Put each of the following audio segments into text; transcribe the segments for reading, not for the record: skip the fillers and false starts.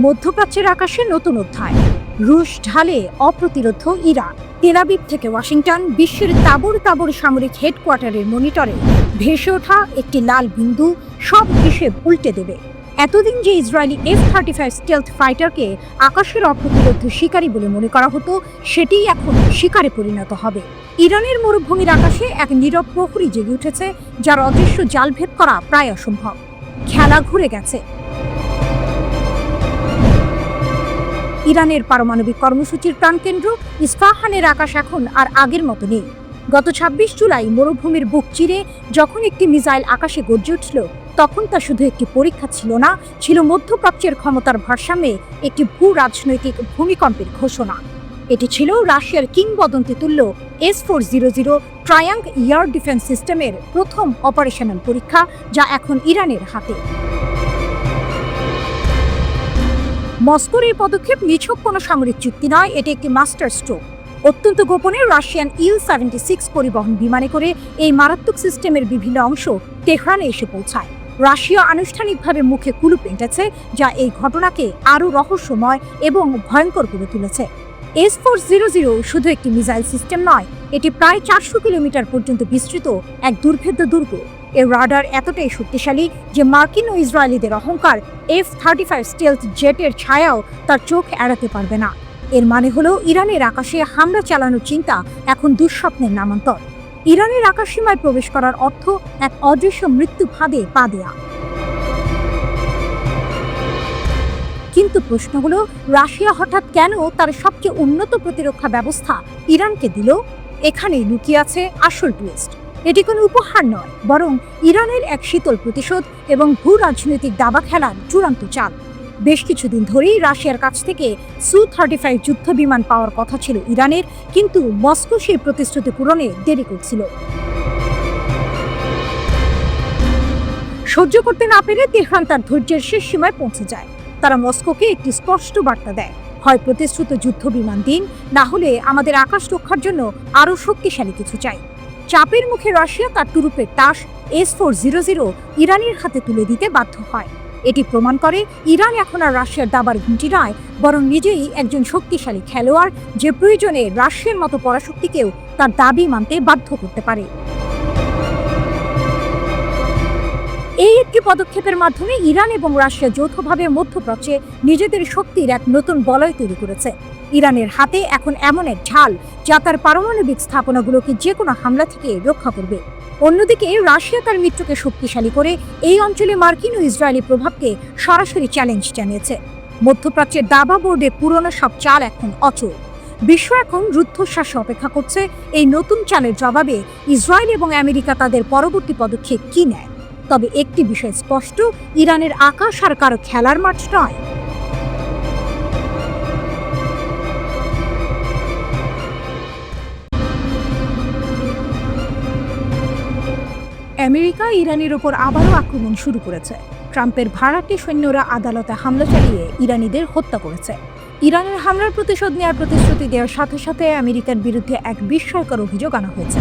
মধ্যপ্রাচ্যের আকাশে নতুন অধ্যায়। রুশ ঢালে অপ্রতিরোধ ইরান। তেল আবিব থেকে ওয়াশিংটন, বিশ্বের তাবর তাবর সামরিক হেডকোয়ার্টারের মনিটরে ভেসে ওঠা একটি লাল বিন্দু সব হিসেব উল্টে দেবে। এতদিন যে ইসরায়েলি F-35 স্টেলথ ফাইটারকে আকাশের অপ্রতিরোধ শিকারী বলে মনে করা হতো, সেটিই এখন শিকারে পরিণত হবে। ইরানের মরুভূমির আকাশে এক নীরব প্রহরী জেগে উঠেছে, যার অদৃশ্য জাল ভেদ করা প্রায় অসম্ভব। খেলা ঘুরে গেছে। ইরানের পারমাণবিক কর্মসূচির প্রাণকেন্দ্র ইস্পাহানের আকাশ এখন আর আগের মতো নেই। গত ২৬ জুলাই মরুভূমির বুক চিরে যখন একটি মিসাইল আকাশে গর্জে উঠল, তখন তা শুধু একটি পরীক্ষা ছিল না, ছিল মধ্যপ্রাচ্যের ক্ষমতার ভারসাম্যে একটি ভূ রাজনৈতিক ভূমিকম্পের ঘোষণা। এটি ছিল রাশিয়ার কিংবদন্তি তুল্য S-400 ট্রায়াঙ্গ এয়ার ডিফেন্স সিস্টেমের প্রথম অপারেশনাল পরীক্ষা, যা এখন ইরানের হাতে। মস্কোর এই পদক্ষেপ নিছক কোনো সামরিক চুক্তি নয়, এটি একটি মাস্টার স্ট্রোক। অত্যন্ত গোপনে রাশিয়ান Il-76 পরিবহন বিমানে করে এই মারাত্মক সিস্টেমের বিভিন্ন অংশ তেহরানে এসে পৌঁছায়। রাশিয়া আনুষ্ঠানিকভাবে মুখে কুলুপ এঁটেছে, যা এই ঘটনাকে আরও রহস্যময় এবং ভয়ঙ্কর করে তুলেছে। S-400 শুধু একটি মিসাইল সিস্টেম নয়, এটি প্রায় ৪০০ কিলোমিটার পর্যন্ত বিস্তৃত এক দুর্ভেদ্য দুর্গ। এর রাডার এতটাই শক্তিশালী যে মার্কিন ও ইসরায়েলিদের অহংকার F-35 স্টেলথ জেটের ছায়াও তার চোখ এড়াতে পারবে না। এর মানে হলো ইরানের আকাশে হামলা চালানোর চিন্তা এখন দুঃস্বপ্নের নামান্তর। ইরানের আকাশসীমায় প্রবেশ করার অর্থ এক অদৃশ্য মৃত্যু ফাঁদে পা দেয়া। কিন্তু প্রশ্ন হলো, রাশিয়া হঠাৎ কেন তার সবচেয়ে উন্নত প্রতিরক্ষা ব্যবস্থা ইরানকে দিল? এখানেই লুকিয়ে আছে আসল টুইস্ট। এটি কোনো উপহার নয়, বরং ইরানের এক শীতল প্রতিশোধ এবং ভূ রাজনৈতিক দাবা খেলার চূড়ান্ত চাল। বেশ কিছুদিন ধরেই রাশিয়ার কাছ থেকে Su-35 যুদ্ধ বিমান পাওয়ার কথা ছিল ইরানের, কিন্তু মস্কো সেই প্রতিশ্রুতি পূরণে দেরি করছিল। সহ্য করতে না পেরে তেহরান তার ধৈর্যের শেষ সীমায় পৌঁছে যায়। তারা মস্কোকে একটি স্পষ্ট বার্তা দেয়, হয় প্রতিশ্রুত যুদ্ধ বিমান দিন, না হলে আমাদের আকাশ রক্ষার জন্য আরও শক্তিশালী কিছু চাই। চাপের মুখে রাশিয়া তার তুরুপের তাস S-400 ইরানের হাতে তুলে দিতে বাধ্য হয়। এটি প্রমাণ করে ইরান এখন আর রাশিয়ার দাবার ঘুঁটি নয়, বরং নিজেই একজন শক্তিশালী খেলোয়াড়, যে প্রয়োজনে রাশিয়ার মতো পরাশক্তিকেও তার দাবি মানতে বাধ্য করতে পারে। এই একটি পদক্ষেপের মাধ্যমে ইরান এবং রাশিয়া যৌথভাবে মধ্যপ্রাচ্যে নিজেদের শক্তির এক নতুন বলয় তৈরি করেছে। ইরানের হাতে এখন এমন এক ঢাল, যা তার পারমাণবিক স্থাপনাগুলোকে যে কোনো হামলা থেকে রক্ষা করবে। অন্যদিকে রাশিয়া তার মিত্রকে শক্তিশালী করে এই অঞ্চলে মার্কিন ও ইসরায়েলি প্রভাবকে সরাসরি চ্যালেঞ্জ জানিয়েছে। মধ্যপ্রাচ্যের দাবা বোর্ডে পুরনো সব চাল এখন অচল। বিশ্ব এখন রুদ্ধশ্বাসে অপেক্ষা করছে এই নতুন চালের জবাবে ইসরায়েল এবং আমেরিকা তাদের পরবর্তী পদক্ষেপ কি নেয়। তবে একটি বিষয় স্পষ্ট, ইরানের আকাশ আর কারো খেলার মাঠ নয়। আমেরিকা ইরানের ওপর আবারও আক্রমণ শুরু করেছে। ট্রাম্পের ভাড়াটে সৈন্যরা আদালতে হামলা চালিয়ে ইরানিদের হত্যা করেছে। ইরানের হামলার প্রতিশোধ নেওয়ার প্রতিশ্রুতি দেওয়ার সাথে সাথে আমেরিকার বিরুদ্ধে এক বিস্ময়কর অভিযোগ আনা হয়েছে।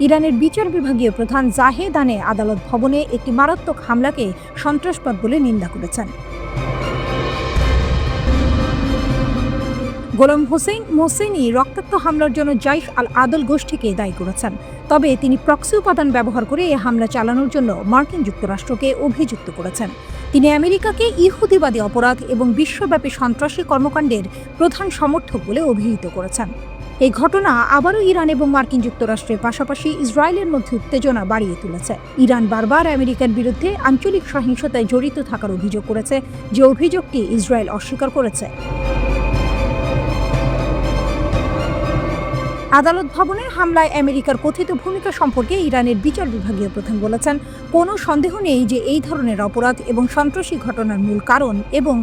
ইরানের বিচার বিভাগীয় প্রধান জাহেদানে আদালত ভবনে একটি মারাত্মক হামলাকে সন্ত্রাসবাদ বলে নিন্দা করেছেন। গোলাম হোসেইন মোহসেনি রক্তাক্ত হামলার জন্য জাইশ আল আদল গোষ্ঠীকে দায়ী করেছেন। তবে তিনি প্রক্সি উপাদান ব্যবহার করে এই হামলা চালানোর জন্য মার্কিন যুক্তরাষ্ট্রকে অভিযুক্ত করেছেন। তিনি আমেরিকাকে ইহুদিবাদী অপরাধ এবং বিশ্বব্যাপী সন্ত্রাসী কর্মকাণ্ডের প্রধান সমর্থক বলে অভিহিত করেছেন। এই ঘটনা আবারও ইরান এবং মার্কিন যুক্তরাষ্ট্রের পাশাপাশি ইসরায়েলের মধ্যে উত্তেজনা বাড়িয়ে তুলেছে। ইরান বারবার আমেরিকার বিরুদ্ধে আঞ্চলিক সহিংসতায় জড়িত থাকার অভিযোগ করেছে, যে অভিযোগটি ইসরায়েল অস্বীকার করেছে। আদালত ভবনের হামলায় আমেরিকার কথিত ভূমিকা সম্পর্কে ইরানের বিচার বিভাগীয় প্রধান বলেছেন, কোনো সন্দেহ নেই যে এই ধরনের অপরাধ এবং সন্ত্রাসী ঘটনার মূল কারণ এবং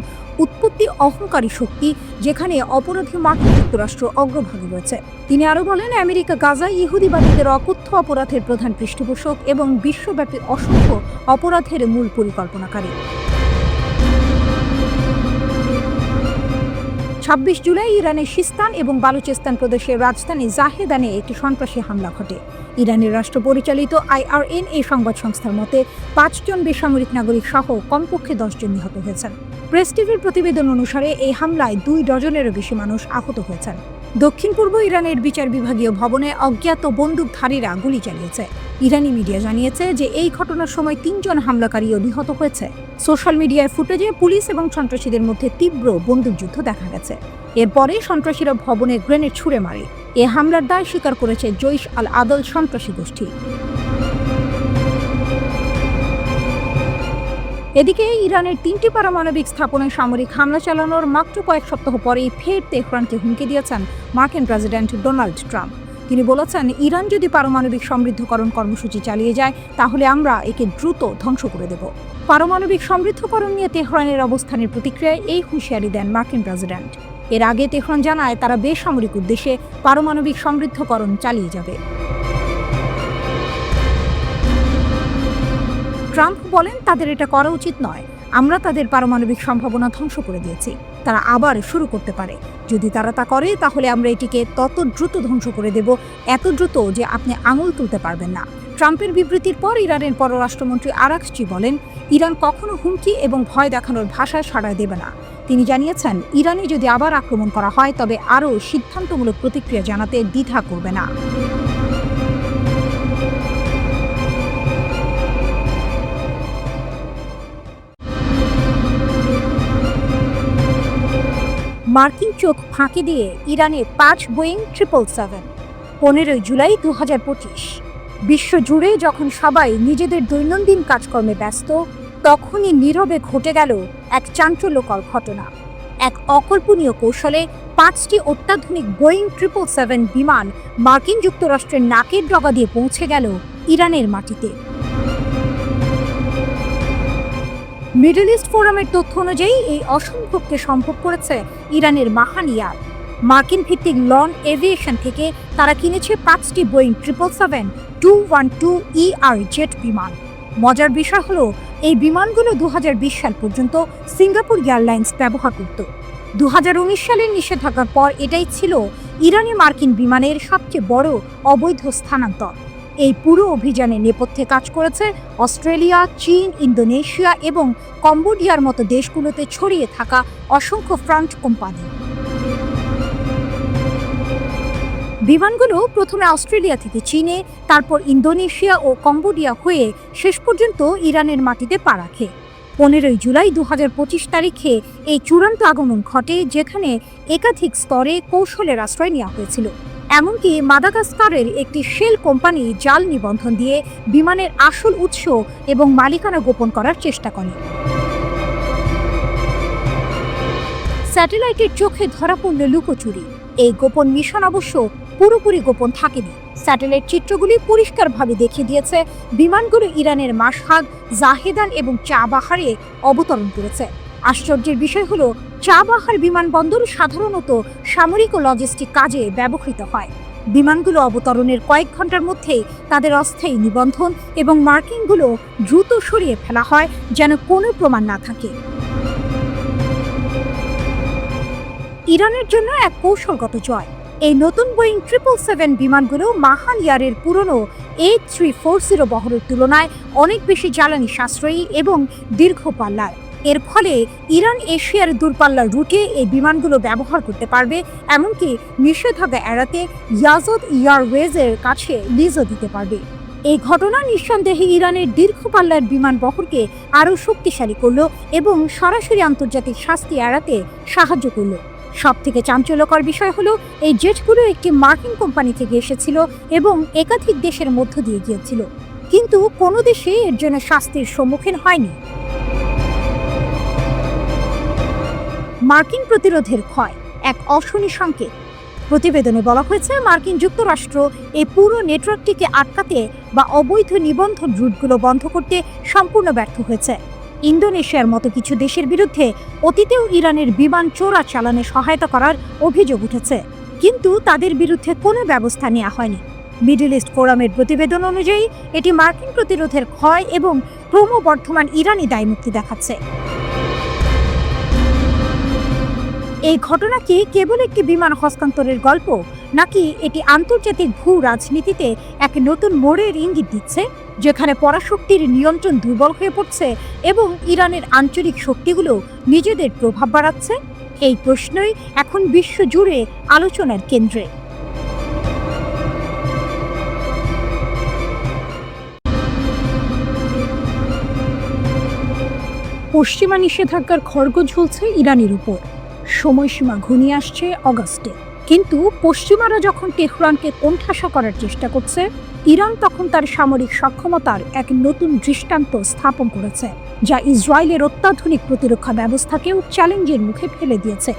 উৎপত্তি অহংকারী শক্তি, যেখানে অপরাধী মার্কিন যুক্তরাষ্ট্র অগ্রভাগে রয়েছে। তিনি আরও বলেন, আমেরিকা গাজায় ইহুদিবাদীদের অকথ্য অপরাধের প্রধান পৃষ্ঠপোষক এবং বিশ্বব্যাপী অসংখ্য অপরাধের মূল পরিকল্পনাকারী। 26 জুলাই ইরানের সিস্তান এবং বালুচিস্তান প্রদেশের রাজধানী জাহেদানে একটি সন্ত্রাসী হামলা ঘটে। ইরানের রাষ্ট্র পরিচালিত IRN এই সংবাদ সংস্থার মতে 5 জন বেসামরিক নাগরিক সহ কমপক্ষে 10 জন নিহত হয়েছেন। প্রেস টিভির প্রতিবেদন অনুসারে এই হামলায় 2 ডজনেরও বেশি মানুষ আহত হয়েছেন। দক্ষিণ পূর্ব ইরানের বিচার বিভাগীয় ভবনে অজ্ঞাত বন্দুকধারীরা গুলি চালিয়েছে। ইরানি মিডিয়া জানিয়েছে যে এই ঘটনার সময় 3 জন হামলাকারীও নিহত হয়েছে। সোশ্যাল মিডিয়ায় ফুটেজে পুলিশ এবং সন্ত্রাসীদের মধ্যে তীব্র বন্দুকযুদ্ধ দেখা গেছে। এরপরে সন্ত্রাসীরা ভবনে গ্রেনেড ছুড়ে মারে। এ হামলার দায় স্বীকার করেছে জৈশ আল আদল সন্ত্রাসী গোষ্ঠী। এদিকে ইরানের 3টি পারমাণবিক স্থাপনায় সামরিক হামলা চালানোর মাত্র কয়েক সপ্তাহ পরেই ফের তেহরানকে হুমকি দিয়েছেন মার্কিন প্রেসিডেন্ট ডোনাল্ড ট্রাম্প। তিনি বলেছেন, ইরান যদি পারমাণবিক সমৃদ্ধকরণ কর্মসূচি চালিয়ে যায় তাহলে আমরা একে দ্রুত ধ্বংস করে দেব। পারমাণবিক সমৃদ্ধকরণ নিয়ে তেহরানের অবস্থানের প্রতিক্রিয়ায় এই হুঁশিয়ারি দেন মার্কিন প্রেসিডেন্ট। এর আগে তেহরান জানায় তারা বেসামরিক উদ্দেশ্যে পারমাণবিক সমৃদ্ধকরণ চালিয়ে যাবে। ট্রাম্প বলেন, তাদের এটা করা উচিত নয়। আমরা তাদের পারমাণবিক সম্ভাবনা ধ্বংস করে দিয়েছি। তারা আবার শুরু করতে পারে। যদি তারা তা করে তাহলে আমরা এটিকে তত দ্রুত ধ্বংস করে দেব, এত দ্রুত যে আপনি আঙুল তুলতে পারবেন না। ট্রাম্পের বিবৃতির পর ইরানের পররাষ্ট্রমন্ত্রী আরাকচি বলেন, ইরান কখনো হুমকি এবং ভয় দেখানোর ভাষায় সাড়া দেবে না। তিনি জানিয়েছেন, ইরানে যদি আবার আক্রমণ করা হয় তবে আরও সিদ্ধান্তমূলক প্রতিক্রিয়া জানাতে দ্বিধা করবে না। মার্কিন চোখ ফাঁকি দিয়ে ইরানে 5 বোয়িং 777। 15 জুলাই 2025। বিশ্বজুড়ে যখন সবাই নিজেদের দৈনন্দিন কাজকর্মে ব্যস্ত, তখনই নীরবে ঘটে গেল এক চাঞ্চল্যকর ঘটনা। এক অকল্পনীয় কৌশলে 5টি অত্যাধুনিক বোয়িং 777 বিমান মার্কিন যুক্তরাষ্ট্রের নাকের ডগা দিয়ে পৌঁছে গেল ইরানের মাটিতে। মিডল ইস্ট ফোরামের তথ্য অনুযায়ী এই অসম্ভবকে সম্ভব করেছে ইরানের মাহানিয়ার। মার্কিন ভিত্তিক লন এভিয়েশন থেকে তারা কিনেছে 5টি বোয়িং 777-212ER জেট বিমান। মজার বিষয় হলো, এই বিমানগুলো 2020 সাল পর্যন্ত সিঙ্গাপুর এয়ারলাইন্স ব্যবহার করত। 2019 সালের নিষেধাজ্ঞার পর এটাই ছিল ইরানি মার্কিন বিমানের সবচেয়ে বড় অবৈধ স্থানান্তর। এই পুরো অভিযানের নেপথ্যে কাজ করেছে অস্ট্রেলিয়া, চীন, ইন্দোনেশিয়া এবং কম্বোডিয়ার মতো দেশগুলোতে ছড়িয়ে থাকা অসংখ্য ফ্রন্ট কোম্পানি। বিমানগুলো প্রথমে অস্ট্রেলিয়া থেকে চীনে, তারপর ইন্দোনেশিয়া ও কম্বোডিয়া হয়ে শেষ পর্যন্ত ইরানের মাটিতে পা রাখে। 15 জুলাই 2025 তারিখে এই চূড়ান্ত আগমন ঘটে, যেখানে একাধিক স্তরে কৌশলের আশ্রয় নেওয়া হয়েছিল। এমনকি মাদাগাস্কারের একটি শেল কোম্পানি জাল নিবন্ধন দিয়ে বিমানের আসল উৎস এবং মালিকানা গোপন করার চেষ্টা করে। স্যাটেলাইটের চোখে ধরা পড়ল লুকোচুরি। এই গোপন মিশন অবশ্য পুরোপুরি গোপন থাকেনি। স্যাটেলাইট চিত্রগুলি পরিষ্কারভাবে দেখিয়ে দিয়েছে বিমানগুলো ইরানের মাশহাদ, জাহেদান এবং চাবাহারে অবতরণ করেছে। আশ্চর্যের বিষয় হলো, চাবাহার বিমানবন্দর সাধারণত সামরিক ও লজিস্টিক কাজে ব্যবহৃত হয়। বিমানগুলো অবতরণের কয়েক ঘন্টার মধ্যেই তাদের অস্থায়ী নিবন্ধন এবং মার্কিংগুলো দ্রুত সরিয়ে ফেলা হয়, যেন কোনো প্রমাণ না থাকে। ইরানের জন্য এক কৌশলগত জয়। এই নতুন বোয়িং 777 বিমানগুলো মাহানিয়ারের পুরনো A340 বহরের তুলনায় অনেক বেশি জ্বালানি সাশ্রয়ী এবং দীর্ঘ পাল্লার। এর ফলে ইরান এশিয়ার দূরপাল্লার রুটে এই বিমানগুলো ব্যবহার করতে পারবে, এমনকি নিষেধাজ্ঞা এড়াতে ইয়াজদ এয়ারওয়েজের কাছে লিজও দিতে পারবে। এই ঘটনা নিঃসন্দেহে ইরানের দীর্ঘ পাল্লার বিমান বহরকে আরও শক্তিশালী করল এবং সরাসরি আন্তর্জাতিক শাস্তি এড়াতে সাহায্য করল। সবথেকে চাঞ্চল্যকর বিষয় হলো, এই জেটগুলো একটি মার্কিন কোম্পানি থেকে এসেছিল এবং একাধিক দেশের মধ্য দিয়ে গিয়েছিল, কিন্তু কোনো দেশে এর জন্য শাস্তির সম্মুখীন হয়নি। মার্কিন প্রতিরোধের ক্ষয় এক অশনি সংকেত। প্রতিবেদনে বলা হয়েছে, মার্কিন যুক্তরাষ্ট্র এই পুরো নেটওয়ার্কটিকে আটকাতে বা অবৈধ নিবন্ধন রুটগুলো বন্ধ করতে সম্পূর্ণ ব্যর্থ হয়েছে। ইন্দোনেশিয়ার মতো কিছু দেশের বিরুদ্ধে অতীতেও ইরানের বিমান চোরাচালানে সহায়তা করার অভিযোগ উঠেছে, কিন্তু তাদের বিরুদ্ধে কোনো ব্যবস্থা নেওয়া হয়নি। মিডল ইস্ট ফোরামের প্রতিবেদন অনুযায়ী এটি মার্কিন প্রতিরোধের ক্ষয় এবং ক্রমবর্ধমান ইরানি দায়মুক্তি দেখাচ্ছে। এই ঘটনা কি কেবল একটি বিমান হস্তান্তরের গল্প, নাকি এটি আন্তর্জাতিক ভূ রাজনীতিতে এক নতুন মোড়ের ইঙ্গিত দিচ্ছে, যেখানে পরাশক্তির নিয়ন্ত্রণ দুর্বল হয়ে পড়ছে এবং ইরানের আঞ্চলিক শক্তিগুলো নিজেদের প্রভাব বাড়াচ্ছে? এই প্রশ্নই এখন বিশ্বজুড়ে আলোচনার কেন্দ্রে। পশ্চিমা নিষেধাজ্ঞার খড়গ ঝুলছে ইরানের উপর। সময়সীমা ঘনিয়ে আসছে অগাস্টে, কিন্তু পশ্চিমারা যখন তেহরানকে কোণঠাসা করার চেষ্টা করছে, ইরান তখন তার সামরিক সক্ষমতার এক নতুন দৃষ্টান্ত স্থাপন করেছে, যা ইসরায়েলের অত্যাধুনিক প্রতিরক্ষা ব্যবস্থাকেও চ্যালেঞ্জের মুখে ফেলে দিয়েছে।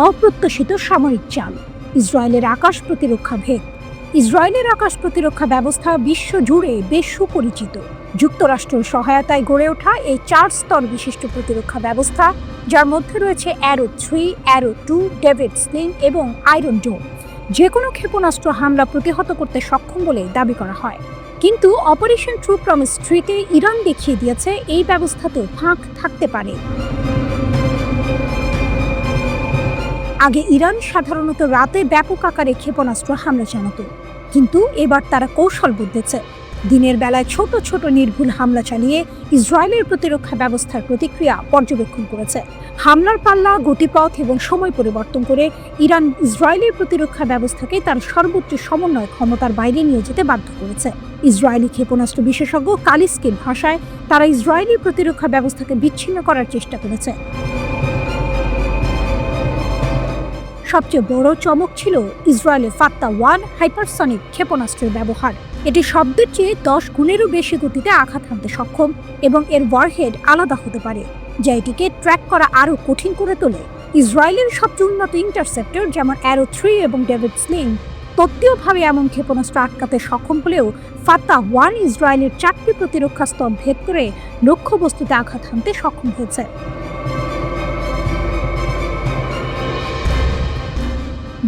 অপ্রত্যাশিত সামরিক চাল, ইসরায়েলের আকাশ প্রতিরক্ষা ভেদ। ইসরায়েলের আকাশ প্রতিরক্ষা ব্যবস্থা বিশ্বজুড়ে বেশ সুপরিচিত। যুক্তরাষ্ট্রের সহায়তায় গড়ে ওঠা এই 4 স্তর বিশিষ্ট প্রতিরক্ষা ব্যবস্থা, যার মধ্যে রয়েছে অ্যারো 3, অ্যারো 2, ডেভিড স্লিং এবং আয়রন ডোম, যে কোনো ক্ষেপণাস্ত্র হামলা প্রতিহত করতে সক্ষম বলে দাবি করা হয়। কিন্তু অপারেশন ট্রু প্রমিস 3-তে ইরান দেখিয়ে দিয়েছে এই ব্যবস্থাতেও ফাঁক থাকতে পারে। আগে ইরান সাধারণত রাতে ব্যাপক আকারে ক্ষেপণাস্ত্র হামলা চালাতো, কিন্তু এবার তারা কৌশল বদলেছে। দিনের বেলায় ছোট ছোট নির্ভুল হামলা চালিয়ে ইসরায়েলের প্রতিরক্ষা ব্যবস্থার প্রতিক্রিয়া পর্যবেক্ষণ করেছে। হামলার পাল্লা, গতিপথ এবং সময় পরিবর্তন করে ইরান ইসরায়েলের প্রতিরক্ষা ব্যবস্থাকে তার সর্বোচ্চ সমন্বয় ক্ষমতার বাইরে নিয়ে যেতে বাধ্য করেছে। ইসরায়েলি ক্ষেপণাস্ত্র বিশেষজ্ঞ কালিস্কির ভাষায়, তারা ইসরায়েলি প্রতিরক্ষা ব্যবস্থাকে বিচ্ছিন্ন করার চেষ্টা করেছে। সবচেয়ে বড় চমক ছিল ইসরায়েলের ফাত্তা-1 হাইপারসনিক ক্ষেপণাস্ত্রের ব্যবহার। এটি শব্দের চেয়ে 10 গুণেরও বেশি গতিতে আঘাত হানতে সক্ষম এবং এর ওয়ারহেড আলাদা হতে পারে, যা এটিকে ট্র্যাক করা আরও কঠিন করে তোলে। ইসরায়েলের সবচেয়ে উন্নত ইন্টারসেপ্টর যেমন অ্যারো 3 এবং ডেভিড স্লিং তত্ত্বীয়ভাবে এমন ক্ষেপণাস্ত্র আটকাতে সক্ষম হলেও ফাত্তা-1 ইসরায়েলের 4টি প্রতিরক্ষা স্তর ভেদ করে লক্ষ্যবস্তুতে আঘাত হানতে সক্ষম হয়েছে।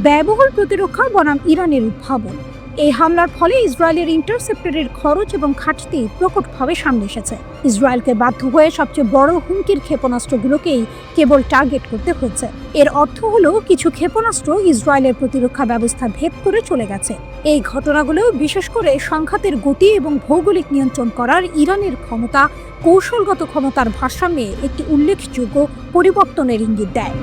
ব্যয়বহুল প্রতিরক্ষা বনাম ইরানের উদ্ভাবন। এই হামলার ফলে ইসরায়েলের ইন্টারসেপ্টরের খরচ এবং ঘাটতি প্রকটভাবে সামনে এসেছে। ইসরায়েলকে বাধ্য হয়ে সবচেয়ে বড় হুমকির ক্ষেপণাস্ত্রগুলোকেই কেবল টার্গেট করতে হচ্ছে। এর অর্থ হলো কিছু ক্ষেপণাস্ত্র ইসরায়েলের প্রতিরক্ষা ব্যবস্থা ভেদ করে চলে গেছে। এই ঘটনাগুলো বিশেষ করে সংঘাতের গতি এবং ভৌগোলিক নিয়ন্ত্রণ করার ইরানের ক্ষমতা, কৌশলগত ক্ষমতার ভারসাম্যে একটি উল্লেখযোগ্য পরিবর্তনের ইঙ্গিত দেয়।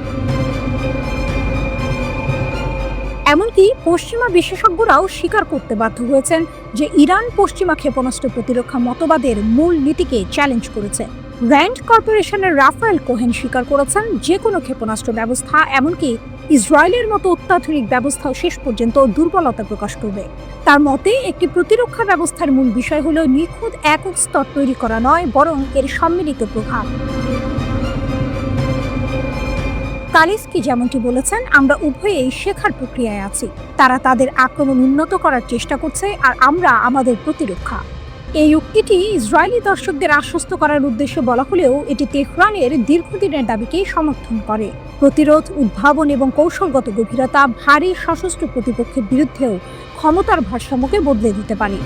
এমনকি পশ্চিমা বিশেষজ্ঞরাও স্বীকার করতে বাধ্য হয়েছেন যে ইরান পশ্চিমা ক্ষেপণাস্ত্র প্রতিরক্ষা মতবাদের মূল নীতিকে চ্যালেঞ্জ করেছে। র্যান্ড কর্পোরেশনের রাফায়েল কোহেন স্বীকার করেছেন, যে কোনো ক্ষেপণাস্ত্র ব্যবস্থা, এমনকি ইসরায়েলের মতো অত্যাধুনিক ব্যবস্থাও শেষ পর্যন্ত দুর্বলতা প্রকাশ করবে। তার মতে, একটি প্রতিরক্ষা ব্যবস্থার মূল বিষয় হলো নিখুঁত একক স্তর তৈরি করা নয়, বরং এর সম্মিলিত প্রভাব। কালিস্কি যেমনটি বলেছেন, আমরা উভয়েই শেখার প্রক্রিয়ায় আছি। তারা তাদের আক্রমণ উন্নত করার চেষ্টা করছে, আর আমরা আমাদের প্রতিরক্ষা। এই উক্তিটি ইসরায়েলি দর্শকদের আশ্বস্ত করার উদ্দেশ্যে বলা হলেও এটি তেহরানের দীর্ঘদিনের দাবিকেই সমর্থন করে। প্রতিরোধ, উদ্ভাবন এবং কৌশলগত গভীরতা ভারী সশস্ত্র প্রতিপক্ষের বিরুদ্ধেও ক্ষমতার ভারসাম্যকে বদলে দিতে পারে।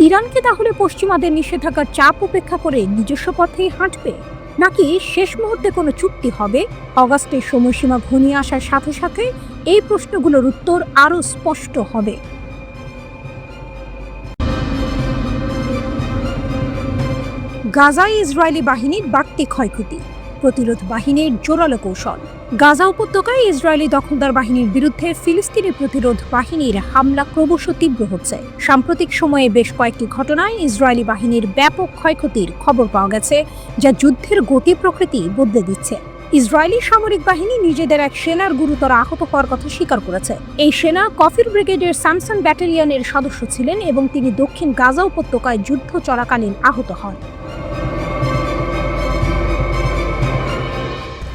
ইরানকে তাহলে পশ্চিমাদের নিষেধাজ্ঞার চাপ উপেক্ষা করে নিজস্ব পথেই হাঁটবে, নাকি শেষ মুহূর্তে কোনো চুক্তি হবে? অগাস্টের সময়সীমা ঘনিয়ে আসার সাথে সাথে এই প্রশ্নগুলোর উত্তর আরও স্পষ্ট হবে। গাজায় ইসরায়েলি বাহিনীর বাড়তি ক্ষয়ক্ষতি, প্রতিরোধ বাহিনীর জোরালো কৌশল। গাজা উপত্যকায় ইসরায়েলি দখলদার বাহিনীর বিরুদ্ধে ফিলিস্তিনি প্রতিরোধ বাহিনীর হামলা ক্রমশ তীব্র হচ্ছে। সাম্প্রতিক সময়ে বেশ কয়েকটি ঘটনায় ইসরায়েলি বাহিনীর ব্যাপক ক্ষয়ক্ষতির খবর পাওয়া গেছে, যা যুদ্ধের গতি প্রকৃতি বদলে দিচ্ছে। ইসরায়েলি সামরিক বাহিনী নিজেদের এক সেনার গুরুতর আহত হওয়ার কথা স্বীকার করেছে। এই সেনা কফির ব্রিগেডের স্যামসন ব্যাটালিয়নের সদস্য ছিলেন এবং তিনি দক্ষিণ গাজা উপত্যকায় যুদ্ধ চলাকালীন আহত হন।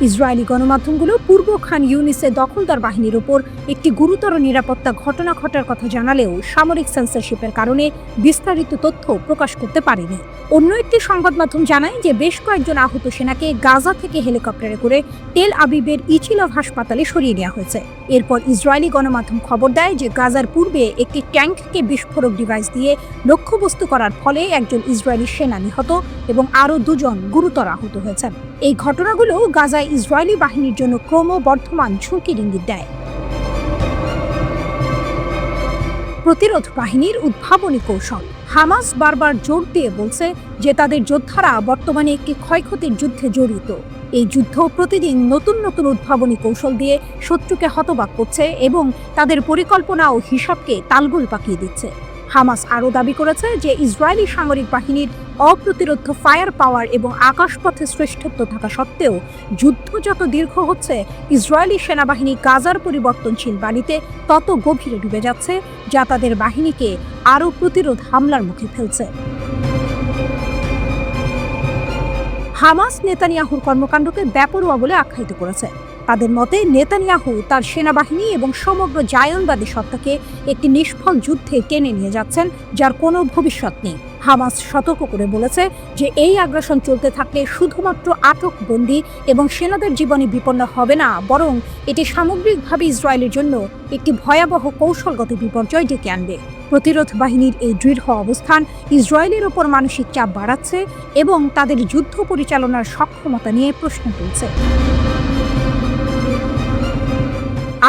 ইসরায়েলি গণমাধ্যমগুলো পূর্ব খান ইউনিসে দখলদার বাহিনীর ওপর একটি গুরুতর নিরাপত্তা ঘটনা ঘটার কথা জানালেও সামরিক সেন্সরশিপের কারণে বিস্তারিত তথ্য প্রকাশ করতে পারেনি। অন্য একটি সংবাদ মাধ্যম জানায় যে বেশ কয়েকজন আহত সেনাকে গাজা থেকে হেলিকপ্টারে করে তেল আবিবের ইচিলভ হাসপাতালে সরিয়ে নেওয়া হয়েছে। এরপর ইসরায়েলি গণমাধ্যম খবর দেয় যে গাজার পূর্বে একটি ট্যাঙ্ককে বিস্ফোরক ডিভাইস দিয়ে লক্ষ্যবস্তু করার ফলে একজন ইসরায়েলি সেনা নিহত এবং আরও 2 জন গুরুতর আহত হয়েছেন। এই ঘটনাগুলো গাজায় ইসরায়েলি বাহিনীর জন্য ক্রমবর্ধমান ঝুঁকির ইঙ্গিত দেয়। প্রতিরোধ বাহিনীর উদ্ভাবনী কৌশল। হামাস বারবার জোর দিয়ে বলছে যে তাদের যোদ্ধারা বর্তমানে একটি ক্ষয়ক্ষতির যুদ্ধে জড়িত। এই যুদ্ধ প্রতিদিন নতুন নতুন উদ্ভাবনী কৌশল দিয়ে শত্রুকে হতবাক করছে এবং তাদের পরিকল্পনা ও হিসাবকে তালগোল পাকিয়ে দিচ্ছে। হামাস আরও দাবি করেছে যে ইসরায়েলি সামরিক বাহিনীর অপ্রতিরোধ্য ফায়ার পাওয়ার এবং আকাশপথে শ্রেষ্ঠত্ব থাকা সত্ত্বেও যুদ্ধ যত দীর্ঘ হচ্ছে, ইসরায়েলি সেনাবাহিনী গাজার পরিবর্তনশীল বালিতে তত গভীরে ডুবে যাচ্ছে, যা তাদের বাহিনীকে আরও প্রতিরোধ হামলার মুখে ফেলছে। হামাস নেতানিয়াহুর কর্মকাণ্ডকে বেপরোয়া বলে আখ্যায়িত করেছে। তাদের মতে নেতানিয়াহু তার সেনাবাহিনী এবং সমগ্র জায়নবাদী সত্তাকে একটি নিষ্ফল যুদ্ধে টেনে নিয়ে যাচ্ছেন, যার কোনো ভবিষ্যৎ নেই। হামাস সতর্ক করে বলেছে যে এই আগ্রাসন চলতে থাকলে শুধুমাত্র আটক বন্দী এবং সেনাদের জীবনে বিপন্ন হবে না, বরং এটি সামগ্রিকভাবে ইসরায়েলের জন্য একটি ভয়াবহ কৌশলগত বিপর্যয় ডেকে আনবে। প্রতিরোধ বাহিনীর এই দৃঢ় অবস্থান ইসরায়েলের ওপর মানসিক চাপ বাড়াচ্ছে এবং তাদের যুদ্ধ পরিচালনার সক্ষমতা নিয়ে প্রশ্ন তুলছে।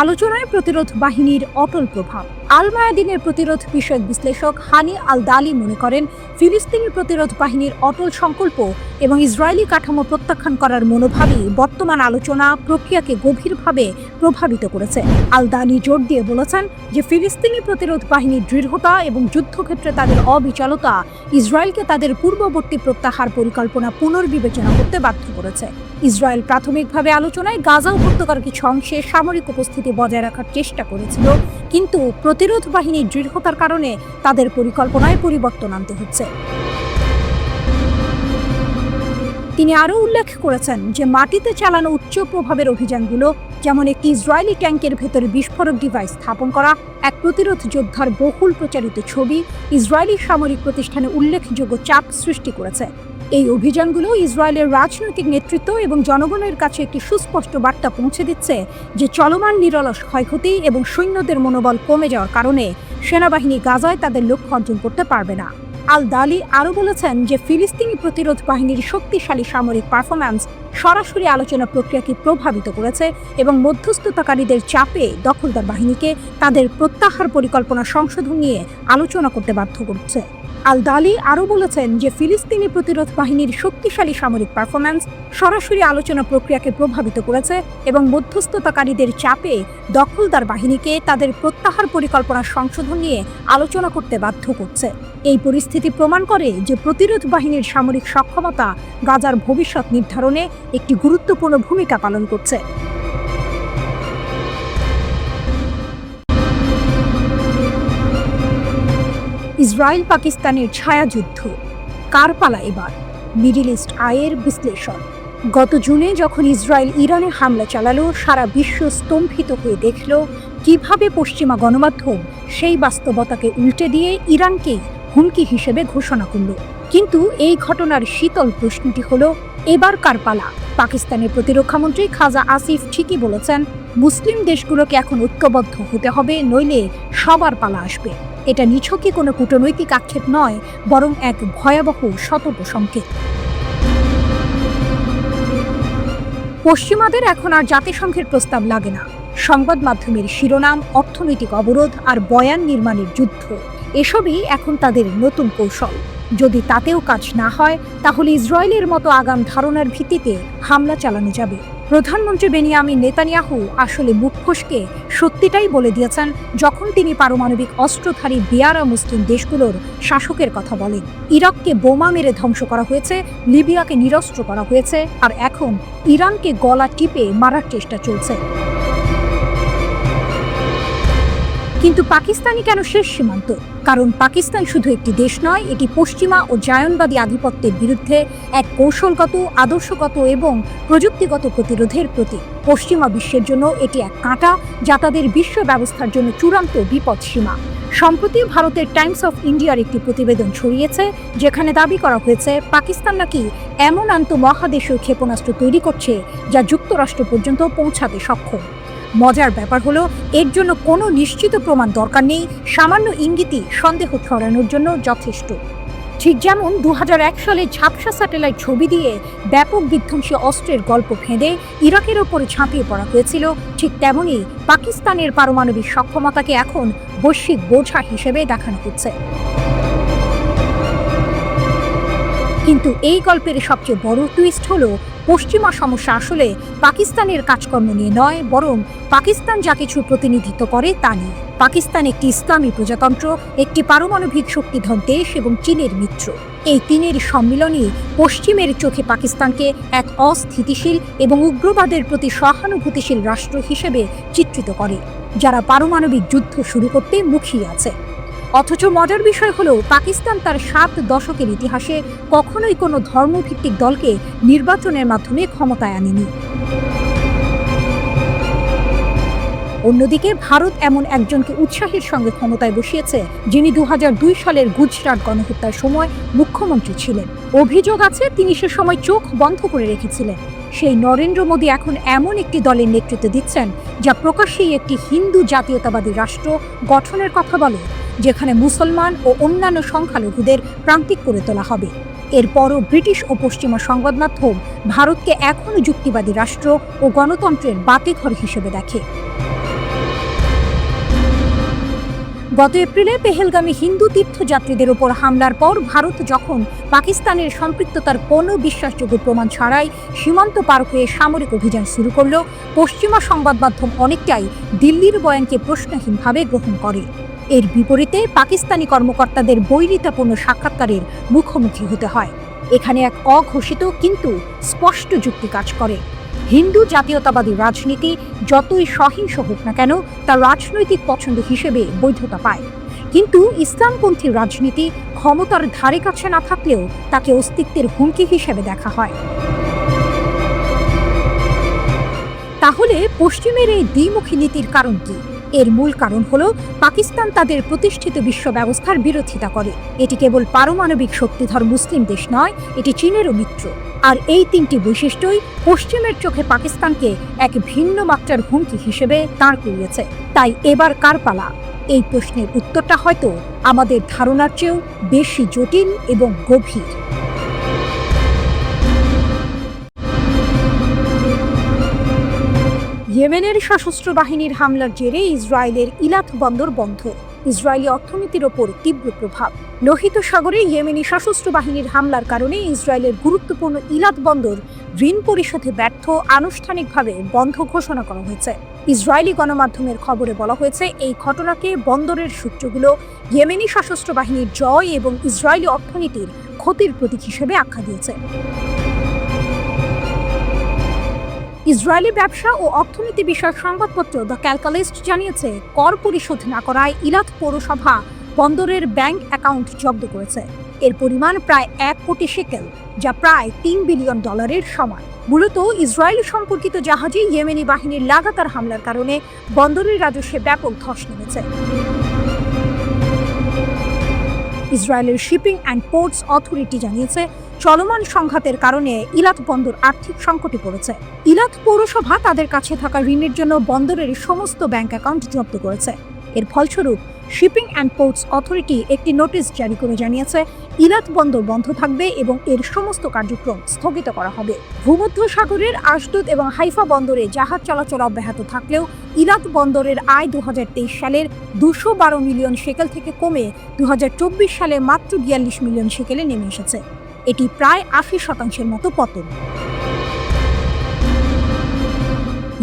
আলোচনায় প্রতিরোধ বাহিনীর অটল প্রভাব। আল মায়াদিনের প্রতিরোধ বিষয়ক বিশ্লেষক হানি আল দালি মনে করেন, ফিলিস্তিনি প্রতিরোধ বাহিনীর অটল সংকল্প এবং ইসরায়েলি কাঠামো প্রত্যাখ্যান করার মনোভাবই বর্তমান আলোচনা প্রক্রিয়াকে গভীরভাবে প্রভাবিত করেছে। আল দালি জোর দিয়ে বলেছেন যে ফিলিস্তিনি প্রতিরোধ বাহিনীর দৃঢ়তা এবং যুদ্ধক্ষেত্রে তাদের অবিচলতা ইসরায়েলকে তাদের পূর্ববর্তী প্রত্যাহার পরিকল্পনা পুনর্বিবেচনা করতে বাধ্য করেছে। ইসরায়েল প্রাথমিকভাবে আলোচনায় গাজা উপত্যকার কিছু অংশে সামরিক উপস্থিতি বজায় রাখার চেষ্টা করেছিল, কিন্তু প্রতিরোধ বাহিনীর দৃঢ়তার কারণে তাদের পরিকল্পনায় পরিবর্তন আনতে হচ্ছে। তিনি আরও উল্লেখ করেছেন যে মাটিতে চালানো উচ্চ প্রভাবের অভিযানগুলো, যেমন একটি ইসরায়েলি ট্যাঙ্কের ভেতরে বিস্ফোরক ডিভাইস স্থাপন করা, এক প্রতিরোধ যোদ্ধার বহুল প্রচারিত ছবি ইসরায়েলি সামরিক প্রতিষ্ঠানে উল্লেখযোগ্য চাপ সৃষ্টি করেছে। এই অভিযানগুলো ইসরায়েলের রাজনৈতিক নেতৃত্ব এবং জনগণের কাছে একটি সুস্পষ্ট বার্তা পৌঁছে দিচ্ছে যে চলমান নিরলস ক্ষয়ক্ষতি এবং সৈন্যদের মনোবল কমে যাওয়ার কারণে সেনাবাহিনী গাজায় তাদের লক্ষ্য অর্জন করতে পারবে না। আল দালি আরও বলেছেন যে ফিলিস্তিনি প্রতিরোধ বাহিনীর শক্তিশালী সামরিক পারফরম্যান্স সরাসরি আলোচনা প্রক্রিয়াকে প্রভাবিত করেছে এবং মধ্যস্থতাকারীদের চাপে দখলদার বাহিনীকে তাদের প্রত্যাহার পরিকল্পনা সংশোধন নিয়ে আলোচনা করতে বাধ্য করছে। আল দালি আরও বলেছেন যে ফিলিস্তিনি প্রতিরোধ বাহিনীর শক্তিশালী সামরিক পারফরম্যান্স সরাসরি আলোচনা প্রক্রিয়াকে প্রভাবিত করেছে এবং মধ্যস্থতাকারীদের চাপে দখলদার বাহিনীকে তাদের প্রত্যাহার পরিকল্পনা সংশোধন নিয়ে আলোচনা করতে বাধ্য করছে। এই পরিস্থিতি প্রমাণ করে যে প্রতিরোধ বাহিনীর সামরিক সক্ষমতা গাজার ভবিষ্যৎ নির্ধারণে একটি গুরুত্বপূর্ণ ভূমিকা পালন করছে। ইসরায়েল পাকিস্তানের ছায়াযুদ্ধ, কার পালা এবার? মিডল ইস্ট আইয়ের বিশ্লেষণ। গত জুনে যখন ইসরায়েল ইরানে হামলা চালালো, সারা বিশ্ব স্তম্ভিত হয়ে দেখল কিভাবে পশ্চিমা গণমাধ্যম সেই বাস্তবতাকে উল্টে দিয়ে ইরানকেই হুমকি হিসেবে ঘোষণা করল। কিন্তু এই ঘটনার শীতল প্রশ্নটি হলো, এবার কার পালা? পাকিস্তানের প্রতিরক্ষামন্ত্রী খাজা আসিফ ঠিকই বলেছেন, মুসলিম দেশগুলোকে এখন ঐক্যবদ্ধ হতে হবে, নইলে সবার পালা আসবে। এটা নিছকই কোনো কূটনৈতিক আক্ষেপ নয়, বরং এক ভয়াবহ সতর্ক সংকেত। পশ্চিমাদের এখন আর জাতিসংঘের প্রস্তাব লাগে না। সংবাদ মাধ্যমের শিরোনাম, অর্থনৈতিক অবরোধ আর বয়ান নির্মাণের যুদ্ধ, এসবই এখন তাদের নতুন কৌশল। যদি তাতেও কাজ না হয়, তাহলে ইসরায়েলের মতো আগাম ধারণার ভিত্তিতে হামলা চালানো যাবে। প্রধানমন্ত্রী বেনিয়ামিন নেতানিয়াহু আসলে মুখ ফসকে সত্যিটাই বলে দিয়েছেন যখন তিনি পারমাণবিক অস্ত্রধারী বেয়ারা মুসলিম দেশগুলোর শাসকের কথা বলেন। ইরাককে বোমা মেরে ধ্বংস করা হয়েছে, লিবিয়াকে নিরস্ত্র করা হয়েছে, আর এখন ইরানকে গলা টিপে মারার চেষ্টা চলছে। কিন্তু পাকিস্তানই কেন শেষ সীমান্ত? কারণ পাকিস্তান শুধু একটি দেশ নয়, এটি পশ্চিমা ও জায়নবাদী আধিপত্যের বিরুদ্ধে এক কৌশলগত, আদর্শগত এবং প্রযুক্তিগত প্রতিরোধের প্রতীক। পশ্চিমা বিশ্বের জন্য এটি এক কাঁটা, যা তাদের বিশ্ব ব্যবস্থার জন্য চূড়ান্ত বিপদসীমা। সম্প্রতি ভারতের টাইমস অফ ইন্ডিয়ার একটি প্রতিবেদন ছড়িয়েছে, যেখানে দাবি করা হয়েছে পাকিস্তান নাকি এমন আন্তঃমহাদেশীয় ক্ষেপণাস্ত্র তৈরি করছে যা যুক্তরাষ্ট্র পর্যন্ত পৌঁছাতে সক্ষম। মজার ব্যাপার হলো, এর জন্য কোনো নিশ্চিত প্রমাণ দরকার নেই, সামান্য ইঙ্গিতই সন্দেহ ছড়ানোর জন্য যথেষ্ট। ঠিক যেমন 2001 সালে ঝাপসা স্যাটেলাইট ছবি দিয়ে ব্যাপক বিধ্বংসী অস্ত্রের গল্প ফেঁদে ইরাকের ওপরে ঝাঁপিয়ে পড়া হয়েছিল, ঠিক তেমনই পাকিস্তানের পারমাণবিক সক্ষমতাকে এখন বৈশ্বিক বোঝা হিসেবে দেখানো হচ্ছে। কিন্তু এই গল্পের সবচেয়ে বড় টুইস্ট হলো, পশ্চিমা সমস্যা আসলে পাকিস্তানের কাজকর্ম নিয়ে নয়, বরং পাকিস্তান যা কিছু প্রতিনিধিত্ব করে তা নিয়ে। পাকিস্তান একটি ইসলামী প্রজাতন্ত্র, একটি পারমাণবিক শক্তিধর দেশ এবং চীনের মিত্র। এই তিনের সম্মিলনই পশ্চিমের চোখে পাকিস্তানকে এক অস্থিতিশীল এবং উগ্রবাদের প্রতি সহানুভূতিশীল রাষ্ট্র হিসেবে চিত্রিত করে, যারা পারমাণবিক যুদ্ধ শুরু করতে মুখিয়ে আছে। অথচ মজার বিষয় হলো, পাকিস্তান তার 7 দশকের ইতিহাসে কখনোই কোনো ধর্মভিত্তিক দলকে নির্বাচনের মাধ্যমে ক্ষমতায় আনেনি। অন্যদিকে ভারত এমন একজনকে উৎসাহের সঙ্গে ক্ষমতায় বসিয়েছে, যিনি 2002 সালের গুজরাট গণহত্যার সময় মুখ্যমন্ত্রী ছিলেন। অভিযোগ আছে তিনি সে সময় চোখ বন্ধ করে রেখেছিলেন। সেই নরেন্দ্র মোদী এখন এমন একটি দলের নেতৃত্ব দিচ্ছেন, যা প্রকাশ্যেই একটি হিন্দু জাতীয়তাবাদী রাষ্ট্র গঠনের কথা বলে, যেখানে মুসলমান ও অন্যান্য সংখ্যালঘুদের প্রান্তিক করে তোলা হবে। এরপরও ব্রিটিশ ও পশ্চিমা সংবাদ মাধ্যম ভারতকে এখনও যুক্তিবাদী রাষ্ট্র ও গণতন্ত্রের বাতিঘর হিসেবে দেখে। গত এপ্রিলে পেহেলগামী হিন্দু তীর্থযাত্রীদের ওপর হামলার পর ভারত যখন পাকিস্তানের সম্পৃক্ততার কোনো বিশ্বাসযোগ্য প্রমাণ ছাড়াই সীমান্ত পার হয়ে সামরিক অভিযান শুরু করল, পশ্চিমা সংবাদ মাধ্যম অনেকটাই দিল্লির বয়ানকে প্রশ্নহীনভাবে গ্রহণ করে। এর বিপরীতে পাকিস্তানি কর্মকর্তাদের বৈরিতাপূর্ণ সাক্ষাৎকারের মুখোমুখি হতে হয়। এখানে এক অঘোষিত কিন্তু স্পষ্ট যুক্তি কাজ করে। হিন্দু জাতীয়তাবাদী রাজনীতি যতই সহিংস হোক না কেন, তা রাজনৈতিক পছন্দ হিসেবে বৈধতা পায়। কিন্তু ইসলামপন্থী রাজনীতি ক্ষমতার ধারে কাছে না থাকলেও তাকে অস্তিত্বের হুমকি হিসেবে দেখা হয়। তাহলে পশ্চিমের এই দ্বিমুখী নীতির কারণ কি? এর মূল কারণ হলো, পাকিস্তান তাদের প্রতিষ্ঠিত বিশ্ব ব্যবস্থার বিরোধিতা করে। এটি কেবল পারমাণবিক শক্তিধর মুসলিম দেশ নয়, এটি চীনেরও মিত্র। আর এই 3টি বৈশিষ্ট্যই পশ্চিমের চোখে পাকিস্তানকে এক ভিন্ন মাত্রার হুমকি হিসেবে দাঁড় করিয়েছে। তাই এবার কার পালা? এই প্রশ্নের উত্তরটা হয়তো আমাদের ধারণার চেয়েও বেশি জটিল এবং গভীর। ইয়েমেনের সশস্ত্র বাহিনীর হামলার জেরে ইসরায়েলের ইলাত বন্দর বন্ধ। ইসরায়েলি অর্থনীতির ওপর তীব্র প্রভাব। লোহিত সাগরে ইয়েমেনি সশস্ত্র বাহিনীর হামলার কারণে ইসরায়েলের গুরুত্বপূর্ণ ইলাত বন্দর ঋণ পরিশোধে ব্যর্থ, আনুষ্ঠানিকভাবে বন্ধ ঘোষণা করা হয়েছে। ইসরায়েলি গণমাধ্যমের খবরে বলা হয়েছে, এই ঘটনাকে বন্দরের সূত্রগুলো ইয়েমেনি সশস্ত্র বাহিনীর জয় এবং ইসরায়েলি অর্থনীতির ক্ষতির প্রতীক হিসেবে আখ্যা দিয়েছে। ইসরায়েলি ব্যবসা ও অর্থনীতি বিষয়ক সংবাদপত্র দ্য ক্যালকালিস্ট জানিয়েছে, কর পরিশোধ না করায় ইলাত পৌরসভা বন্দরের ব্যাংক অ্যাকাউন্ট জব্দ করেছে। এর পরিমাণ প্রায় 1 কোটি শেকেল, যা প্রায় $3 বিলিয়ন সমান। মূলত ইসরায়েল সম্পর্কিত জাহাজে ইয়েমেনি বাহিনীর লাগাতার হামলার কারণে বন্দরের রাজস্বে ব্যাপক ধস নেমেছে। ইসরায়েলের শিপিং অ্যান্ড পোর্টস অথরিটি জানিয়েছে, চলমান সংঘাতের কারণে ইলাত বন্দর আর্থিক সংকটে পড়েছে। ইলাত পৌরসভা তাদের কাছে থাকা ঋণের জন্য বন্দরের সমস্ত ব্যাংক অ্যাকাউন্ট জব্দ করেছে। এর ফলস্বরূপ শিপিং অ্যান্ড পোর্টস অথরিটি একটি নোটিশ জারি করে জানিয়েছে, ইলাত বন্দর বন্ধ থাকবে এবং এর সমস্ত কার্যক্রম স্থগিত করা হবে। ভূমধ্য সাগরের আশদোদ এবং হাইফা বন্দরে জাহাজ চলাচল অব্যাহত থাকলেও ইলাত বন্দরের আয় 2023 সালের 212 মিলিয়ন শেকেল থেকে কমে 2024 সালে মাত্র 42 মিলিয়ন শেকেলে নেমে এসেছে। এটি প্রায় 80% মতো পতন।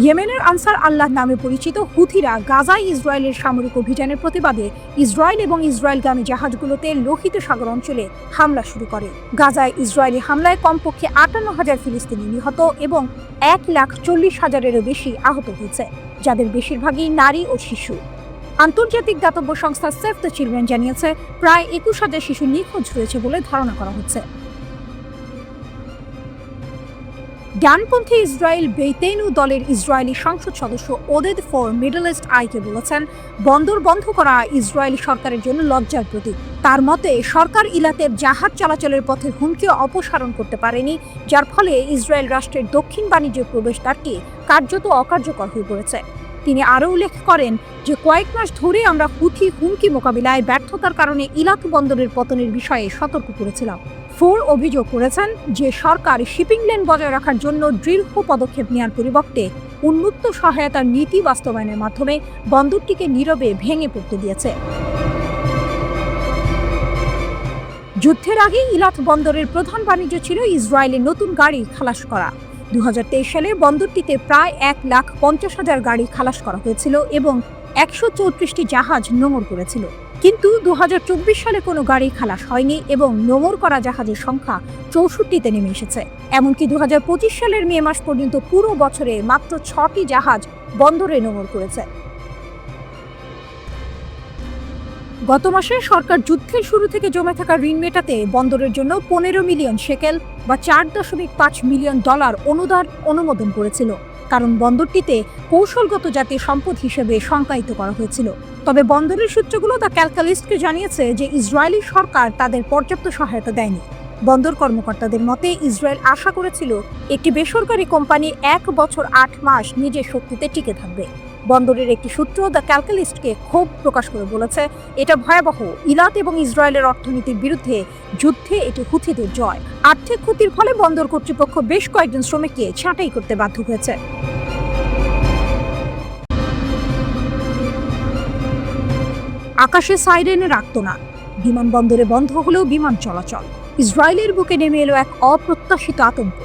ইয়েমেনের আনসার আল্লাহ নামে পরিচিত হুথিরা গাজায় ইসরায়েলের সামরিক অভিযানের প্রতিবাদে ইসরায়েল এবং ইসরায়েলগামী জাহাজগুলোতে লোহিত সাগর অঞ্চলে হামলা শুরু করে। গাজায় ইসরায়েলি হামলায় কমপক্ষে 58,000 ফিলিস্তিনি নিহত এবং 1,40,000-এরও বেশি আহত হয়েছে, যাদের বেশিরভাগই নারী ও শিশু। আন্তর্জাতিক দাতব্য সংস্থা সেভ দ্য চিলড্রেন জানিয়েছে প্রায় 21,000 শিশু নিখোঁজ রয়েছে বলে ধারণা করা হচ্ছে। ডানপন্থী ইসরায়েল বেইতেনু দলের ইসরায়েলি সংসদ সদস্য ওদেদ ফর মিডল ইস্ট আইকে বলেছেন, বন্দর বন্ধ করা ইসরায়েলি সরকারের জন্য লজ্জার প্রতীক। তার মতে সরকার ইলাতের জাহাজ চলাচলের পথে হুমকি অপসারণ করতে পারেনি, যার ফলে ইসরায়েল রাষ্ট্রের দক্ষিণ বাণিজ্য প্রবেশদ্বারটি কার্যত অকার্যকর হয়ে পড়েছে। তিনি আরও উল্লেখ করেন যে কয়েক মাস ধরে আমরা হুথি হুমকি মোকাবিলায় ব্যর্থতার কারণে ইলাত বন্দরের পতনের বিষয়ে সতর্ক করেছিলাম। ফোর অভিযোগ করেছেন যে সরকার শিপিং লেন বজায় রাখার জন্য দৃঢ় পদক্ষেপ নেওয়ার পরিবর্তে উন্মুক্ত সহায়তার নীতি বাস্তবায়নের মাধ্যমে বন্দরটিকে নীরবে ভেঙে পড়তে দিয়েছে। যুদ্ধের আগে ইলাত বন্দরের প্রধান বাণিজ্য ছিল ইসরায়েলের নতুন গাড়ি খালাস করা। 2023 সালে বন্দরটিতে প্রায় 1,50,000 গাড়ি খালাস করা হয়েছিল এবং 134টি জাহাজ নোঙর করেছিল। কিন্তু 2024 সালে কোনো গাড়ি খালাস হয়নি এবং নোঙর করা জাহাজের সংখ্যা 64তে নেমে এসেছে। এমনকি 2025 সালের মে মাস পর্যন্ত পুরো বছরে মাত্র 6টি জাহাজ বন্দরে নোঙর করেছে। গত মাসে সরকার যুদ্ধের শুরু থেকে জমে থাকা ঋণ মেটাতে বন্দরের জন্য 15 মিলিয়ন শেকেল বা $4.5 মিলিয়ন অনুদান অনুমোদন করেছিল, কারণ বন্দরটিতে কৌশলগত জাতীয় সম্পদ হিসেবে সংজ্ঞায়িত করা হয়েছিল। তবে বন্দরের সূত্রগুলো দ্য ক্যালকালিস্টকে জানিয়েছে যে ইসরায়েলি সরকার তাদের পর্যাপ্ত সহায়তা দেয়নি। বন্দর কর্মকর্তাদের মতে ইসরায়েল আশা করেছিল একটি বেসরকারি কোম্পানি 1 বছর 8 মাস নিজের শক্তিতে টিকে থাকবে। বন্দরের একটি সূত্র দ্য ক্যালকালিস্টকে ক্ষোভ প্রকাশ করে বলেছে, এটা ভয়াবহ। ইলাত এবং ইসরায়েলের অর্থনীতির বিরুদ্ধে যুদ্ধে এটি হুথিদের জয়। আর্থিক ক্ষতির ফলে বন্দর কর্তৃপক্ষ বেশ কয়েকজন শ্রমিককে ছাঁটাই করতে বাধ্য হয়েছে। আকাশে সাইরেনের আর্তনাদ, বিমানবন্দরে বন্ধ হলেও বিমান চলাচল। ইসরায়েলের বুকে নেমে এলো এক অপ্রত্যাশিত আতঙ্ক।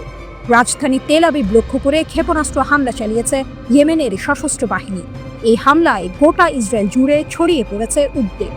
রাজধানী তেল আবিব লক্ষ্য করে ক্ষেপণাস্ত্র হামলা চালিয়েছে ইয়েমেনের সশস্ত্র বাহিনী। এই হামলায় গোটা ইসরায়েল জুড়ে ছড়িয়ে পড়েছে উদ্বেগ।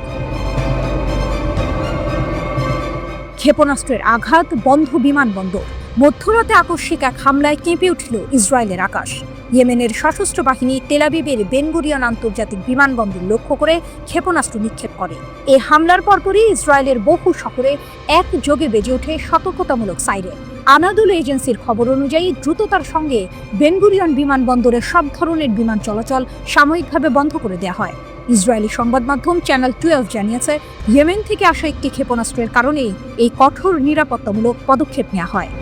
ক্ষেপণাস্ত্রের আঘাত, বন্ধ বিমানবন্দর। মধ্যরাতে আকস্মিক এক হামলায় কেঁপে উঠল ইসরায়েলের আকাশ। ইয়েমেনের সশস্ত্র বাহিনী তেল আবিবের বেন গুরিয়ন আন্তর্জাতিক বিমানবন্দর লক্ষ্য করে ক্ষেপণাস্ত্র নিক্ষেপ করে। এই হামলার পরপরই ইসরায়েলের বহু শহরে একযোগে বেজে ওঠে সতর্কতামূলক সাইরেন। আনাদুল এজেন্সির খবর অনুযায়ী দ্রুততার সঙ্গে বেন গুরিয়ন বিমানবন্দরে সব ধরনের বিমান চলাচল সাময়িকভাবে বন্ধ করে দেওয়া হয়। ইসরায়েলি সংবাদ মাধ্যম চ্যানেল 12 জানিয়েছে, ইয়েমেন থেকে আসা একটি ক্ষেপণাস্ত্রের কারণেই এই কঠোর নিরাপত্তামূলক পদক্ষেপ নেওয়া হয়।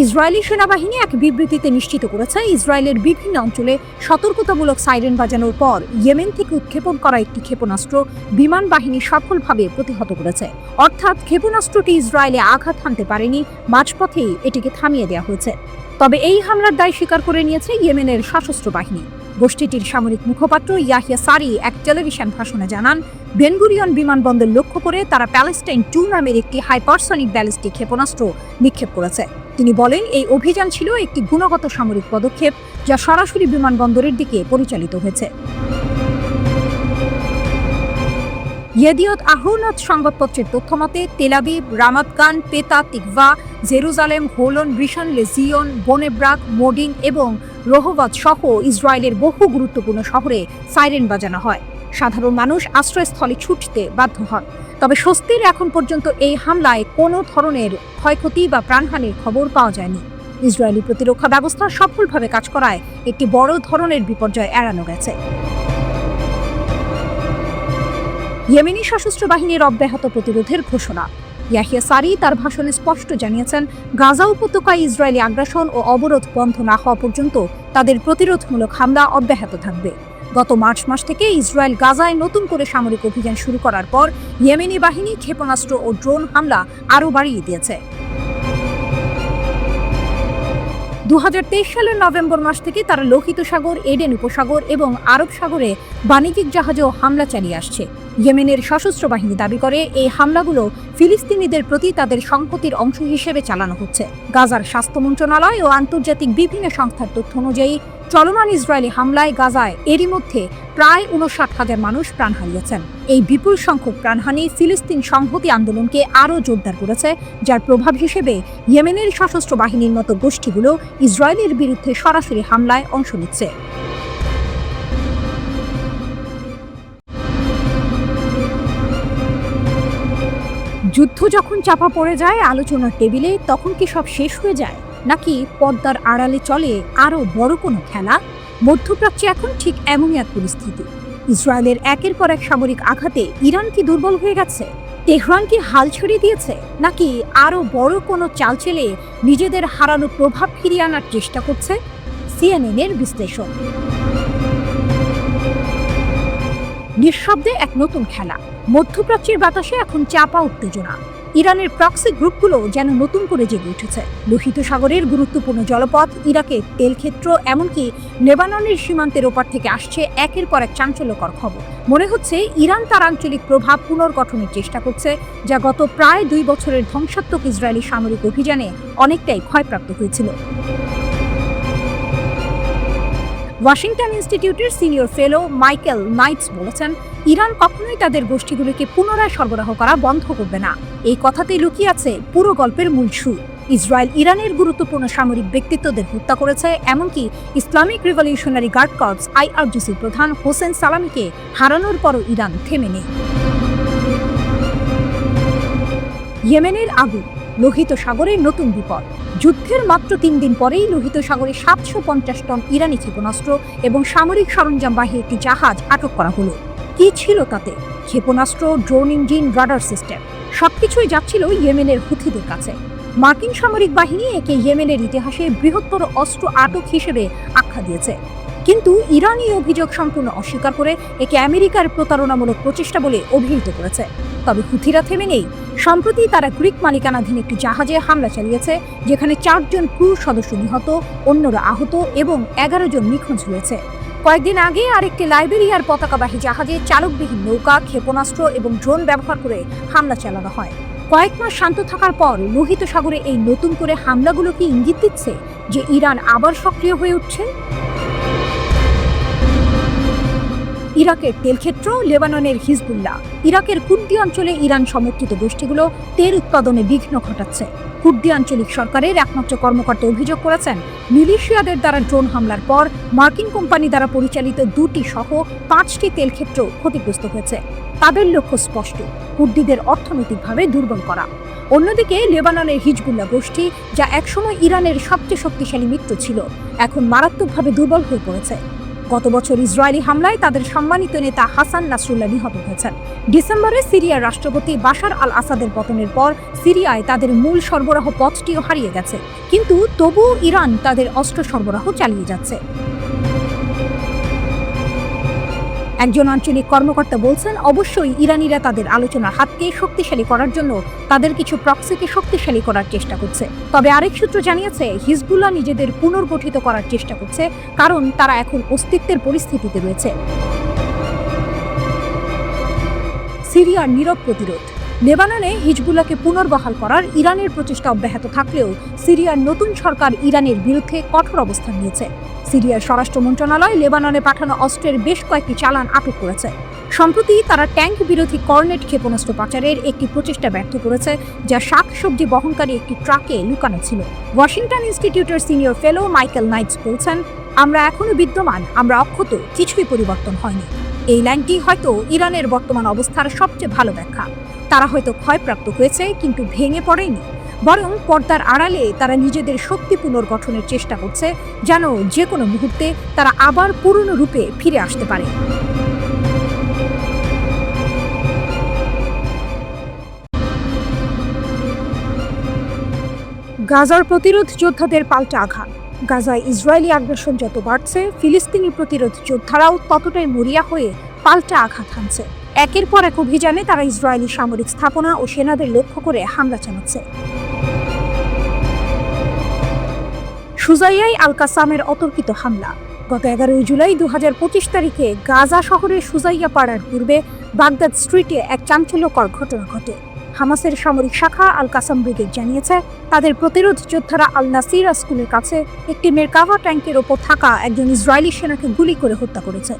ইসরায়েলি সেনাবাহিনী এক বিবৃতিতে নিশ্চিত করেছে, ইসরায়েলের বিভিন্ন অঞ্চলে সতর্কতামূলক সাইরেন বাজানোর পর ইয়েমেন থেকে উৎক্ষেপণ করা একটি ক্ষেপণাস্ত্র বিমান বাহিনী সফলভাবে প্রতিহত করেছে। অর্থাৎ ক্ষেপণাস্ত্রটি ইসরায়েলে আঘাত হানতে পারেনি, মাঝপথেই এটিকে থামিয়ে দেওয়া হয়েছে। তবে এই হামলার দায় স্বীকার করে নিয়েছে ইয়েমেনের সশস্ত্র বাহিনী। গোষ্ঠীটির সামরিক মুখপাত্র ইয়াহিয়া সারি এক টেলিভিশন ভাষণে জানান, বেন গুরিয়ন বিমানবন্দর লক্ষ্য করে তারা প্যালেস্টাইন 2 নামের একটি হাইপারসনিক ব্যালিস্টিক ক্ষেপণাস্ত্র নিক্ষেপ করেছে। তিনি বলেন, এই অভিযান ছিল একটি গুণগত সামরিক পদক্ষেপ যা সরাসরি বিমানবন্দরের দিকে পরিচালিত হয়েছে। ইয়েদিয়ত আহরোনট সংবাদপত্রের তথ্যমতে তেল আবিব, রামাত গান, পেতা তিকভা, জেরুজালেম, হোলন, রিশন লেজিয়ন, বোনেব্রাক, মোডিন এবং রোহবাত সহ ইসরায়েলের বহু গুরুত্বপূর্ণ শহরে সাইরেন বাজানো হয়। সাধারণ মানুষ আশ্রয়স্থলে ছুটতে বাধ্য হন। তবে স্বস্তির এখন পর্যন্ত এই হামলায় কোনো ধরনের ক্ষয়ক্ষতি বা প্রাণহানির খবর পাওয়া যায়নি। ইসরায়েলি প্রতিরক্ষা ব্যবস্থা সফলভাবে কাজ করায় একটি বড় ধরনের বিপর্যয় এড়ানো গেছে। ইয়েমেনি সশস্ত্র বাহিনীর অব্যাহত প্রতিরোধের ঘোষণা। ইয়াহিয়া সারি তার ভাষণে স্পষ্ট জানিয়েছেন, গাজা উপত্যকায় ইসরায়েলি আগ্রাসন ও অবরোধ বন্ধ না হওয়া পর্যন্ত তাদের প্রতিরোধমূলক হামলা অব্যাহত থাকবে। গত মার্চ মাস থেকে ইসরায়েল গাজায় নতুন করে সামরিক অভিযান শুরু করার পর ইয়েমেনি বাহিনী ক্ষেপণাস্ত্র ও ড্রোন হামলা আরও বাড়িয়ে দিয়েছে। 2023 সালের নভেম্বর মাস থেকে তারা লোহিত সাগর, এডেন উপসাগর এবং আরব সাগরে বাণিজ্যিক জাহাজেও হামলা চালিয়ে আসছে। ইয়েমেনের সশস্ত্র বাহিনী দাবি করে, এই হামলাগুলো ফিলিস্তিনিদের প্রতি তাদের সংহতির অংশ হিসেবে চালানো হচ্ছে। গাজার স্বাস্থ্য মন্ত্রণালয় ও আন্তর্জাতিক বিভিন্ন সংস্থার তথ্য অনুযায়ী চলমান ইসরায়েলি হামলায় গাজায় এরই মধ্যে প্রায় 59,000 মানুষ প্রাণ হারিয়েছেন। এই বিপুল সংখ্যক প্রাণহানি ফিলিস্তিন সংহতি আন্দোলনকে আরও জোরদার করেছে, যার প্রভাব হিসেবে ইয়েমেনের সশস্ত্র বাহিনীর মতো গোষ্ঠীগুলো ইসরায়েলের বিরুদ্ধে সরাসরি হামলায় অংশ নিচ্ছে। যুদ্ধ যখন চাপা পড়ে যায় আলোচনার টেবিলে, তখন কি সব শেষ হয়ে যায়, নাকি পর্দার আড়ালে চলে আরও বড় কোনো খেলা? মধ্যপ্রাচ্যে এখন ঠিক এমনই এক পরিস্থিতি। ইসরায়েলের একের পর এক সামরিক আঘাতে ইরান কি দুর্বল হয়ে গেছে? তেহরান কি হাল ছেড়ে দিয়েছে, নাকি আরও বড় কোনো চাল চেলে নিজেদের হারানো প্রভাব ফিরিয়ে আনার চেষ্টা করছে? সিএনএনের বিশ্লেষণ। নিঃশব্দে এক নতুন খেলা। মধ্যপ্রাচ্যের বাতাসে এখন চাপা উত্তেজনা। ইরানের প্রক্সি গ্রুপগুলো যেন নতুন করে জেগে উঠেছে। লোহিত সাগরের গুরুত্বপূর্ণ জলপথ, ইরাকের তেলক্ষেত্র, এমনকি লেবাননের সীমান্তের ওপার থেকে আসছে একের পর এক চাঞ্চল্যকর খবর। মনে হচ্ছে ইরান তার আঞ্চলিক প্রভাব পুনর্গঠনের চেষ্টা করছে, যা গত প্রায় 2 বছরের ধ্বংসাত্মক ইসরায়েলি সামরিক অভিযানে অনেকটাই ক্ষয়প্রাপ্ত হয়েছিল। ওয়াশিংটন ইনস্টিটিউটের সিনিয়র ফেলো মাইকেল নাইটস বলেছেন, ইরান কখনোই তাদের গোষ্ঠীগুলিকে পুনরায় সরবরাহ করা বন্ধ করবে না। এই কথাতেই লুকিয়ে আছে পুরো গল্পের মূল সুর। ইসরায়েল ইরানের গুরুত্বপূর্ণ সামরিক ব্যক্তিত্বদের হত্যা করেছে, এমনকি ইসলামিক রিভলিউশনারি গার্ড কর্পস IRGCর প্রধান হোসেন সালামিকে হারানোর পরও ইরান থেমে নেই। ইয়েমেনের আগুন, লোহিত সাগরের নতুন বিপদ। যুদ্ধের মাত্র 3 দিন পরেই লোহিত সাগরে 750 টন ইরানি ক্ষেপণাস্ত্র এবং সামরিক সরঞ্জামবাহী একটি জাহাজ আটক করা হলো। কি ছিল তাতে? ক্ষেপণাস্ত্র, ড্রোন ইঞ্জিন, রাডার সিস্টেম, সবকিছুই যাচ্ছিল ইয়েমেনের হুথিদের কাছে। মার্কিন সামরিক বাহিনী একে ইয়েমেনের ইতিহাসে বৃহত্তর অস্ত্র আটক হিসেবে আখ্যা দিয়েছে, কিন্তু ইরান এই অভিযোগ সম্পূর্ণ অস্বীকার করে একে আমেরিকার প্রতারণামূলক প্রচেষ্টা বলে অভিহিত করেছে। তবে হুথিরা থেমে নেই। সম্প্রতি তারা গ্রিক মালিকানাধীন একটি জাহাজে হামলা চালিয়েছে, যেখানে 4 জন ক্রু সদস্য নিহত, অন্যরা আহত এবং 11 জন নিখোঁজ হয়েছে। কয়েকদিন আগে আরেকটি লাইবেরিয়ার পতাকাবাহী জাহাজে চালকবিহীন নৌকা, ক্ষেপণাস্ত্র এবং ড্রোন ব্যবহার করে হামলা চালানো হয়। কয়েক মাস শান্ত থাকার পর লোহিত সাগরে এই নতুন করে হামলাগুলো কি ইঙ্গিত দিচ্ছে যে ইরান আবার সক্রিয় হয়ে উঠছে? ইরাকের তেলক্ষেত্র, লেবাননের হিজবুল্লাহ। ইরাকের কুর্দি অঞ্চলে ইরান সমর্থিত গোষ্ঠীগুলো তেল উৎপাদনে বিঘ্ন ঘটাচ্ছে। কুর্দি আঞ্চলিক সরকারের একমাত্র কর্মকর্তা অভিযোগ করেছেন, মিলিশিয়াদের দ্বারা ড্রোন হামলার পর মার্কিন কোম্পানি দ্বারা পরিচালিত 2টি সহ 5টি তেলক্ষেত্র ক্ষতিগ্রস্ত হয়েছে। তাদের লক্ষ্য স্পষ্ট, কুর্দিদের অর্থনৈতিকভাবে দুর্বল করা। অন্যদিকে লেবাননের হিজবুল্লাহ গোষ্ঠী, যা একসময় ইরানের সবচেয়ে শক্তিশালী মিত্র ছিল, এখন মারাত্মকভাবে দুর্বল হয়ে পড়েছে। গত বছর ইসরায়েলি হামলায় তাদের সম্মানিত নেতা হাসান নাসরুল্লাহ নিহত হয়েছেন। ডিসেম্বরে সিরিয়ার রাষ্ট্রপতি বাশার আল আসাদের পতনের পর সিরিয়ায় তাদের মূল সরবরাহ পথটিও হারিয়ে গেছে, কিন্তু তবুও ইরান তাদের অস্ত্র সরবরাহ চালিয়ে যাচ্ছে। একজন আঞ্চলিক কর্মকর্তা বলছেন, অবশ্যই ইরানিরা তাদের আলোচনার হাতকে শক্তিশালী করার জন্য তাদের কিছু প্রক্সিকে শক্তিশালী করার চেষ্টা করছে। তবে আরেক সূত্র জানিয়েছে, হিজবুল্লাহ নিজেদের পুনর্গঠিত করার চেষ্টা করছে, কারণ তারা এখন অস্তিত্বের পরিস্থিতিতে রয়েছে। সিরিয়ার নীরব প্রতিরোধ। লেবাননে হিজবুল্লাহকে পুনর্বহাল করার ইরানের প্রচেষ্টা অব্যাহত থাকলেও সিরিয়ার নতুন সরকার ইরানের বিরুদ্ধে কঠোর অবস্থান নিয়েছে। সিরিয়ার স্বরাষ্ট্র মন্ত্রণালয় লেবাননে পাঠানো অস্ত্রের বেশ কয়েকটি চালান আটক করেছে। সম্প্রতি তারা ট্যাঙ্ক বিরোধী কর্নেট ক্ষেপণাস্ত্র পাচারের একটি প্রচেষ্টা ব্যর্থ করেছে, যা শাকসবজি বহনকারী একটি ট্রাকে লুকানো ছিল। ওয়াশিংটন ইনস্টিটিউটের সিনিয়র ফেলো মাইকেল নাইটস বলছেন, আমরা এখনও বিদ্যমান, আমরা অক্ষত, কিছুই পরিবর্তন হয়নি। এই লাইনটি হয়তো ইরানের বর্তমান অবস্থার সবচেয়ে ভালো ব্যাখ্যা। তারা হয়তো ক্ষয়প্রাপ্ত হয়েছে, কিন্তু ভেঙে পড়েনি, বরং পর্দার আড়ালে তারা নিজেদের শক্তি পুনর্গঠনের চেষ্টা করছে, যেন যে কোনো মুহূর্তে তারা আবার পুরনো রূপে ফিরে আসতে পারে। গাজার প্রতিরোধ যোদ্ধাদের পাল্টা আঘাত। গাজায় ইসরায়েলি আগ্রাসন যত বাড়ছে, ফিলিস্তিনি প্রতিরোধ যোদ্ধারাও ততটাই মরিয়া হয়ে পাল্টা আঘাত হানছে। একের পর এক অভিযানে তারা ইসরায়েলি সামরিক স্থাপনা ও সেনাদের লক্ষ্য করে হামলা চালাচ্ছে। সুজাইয়ায় আল কাসামের অতর্কিত হামলা। গত 11 জুলাই 2025 তারিখে গাজা শহরের সুজাইয়া পাড়ার পূর্বে বাগদাদ স্ট্রিটে এক চাঞ্চল্যকর ঘটনা ঘটে। হামাসের সামরিক শাখা আল কাসাম ব্রিগেড জানিয়েছে, তাদের প্রতিরোধ যোদ্ধারা আল নাসিরা স্কুলের কাছে একটি মেরকাভা ট্যাঙ্কের ওপর থাকা একজন ইসরায়েলি সেনাকে গুলি করে হত্যা করেছে।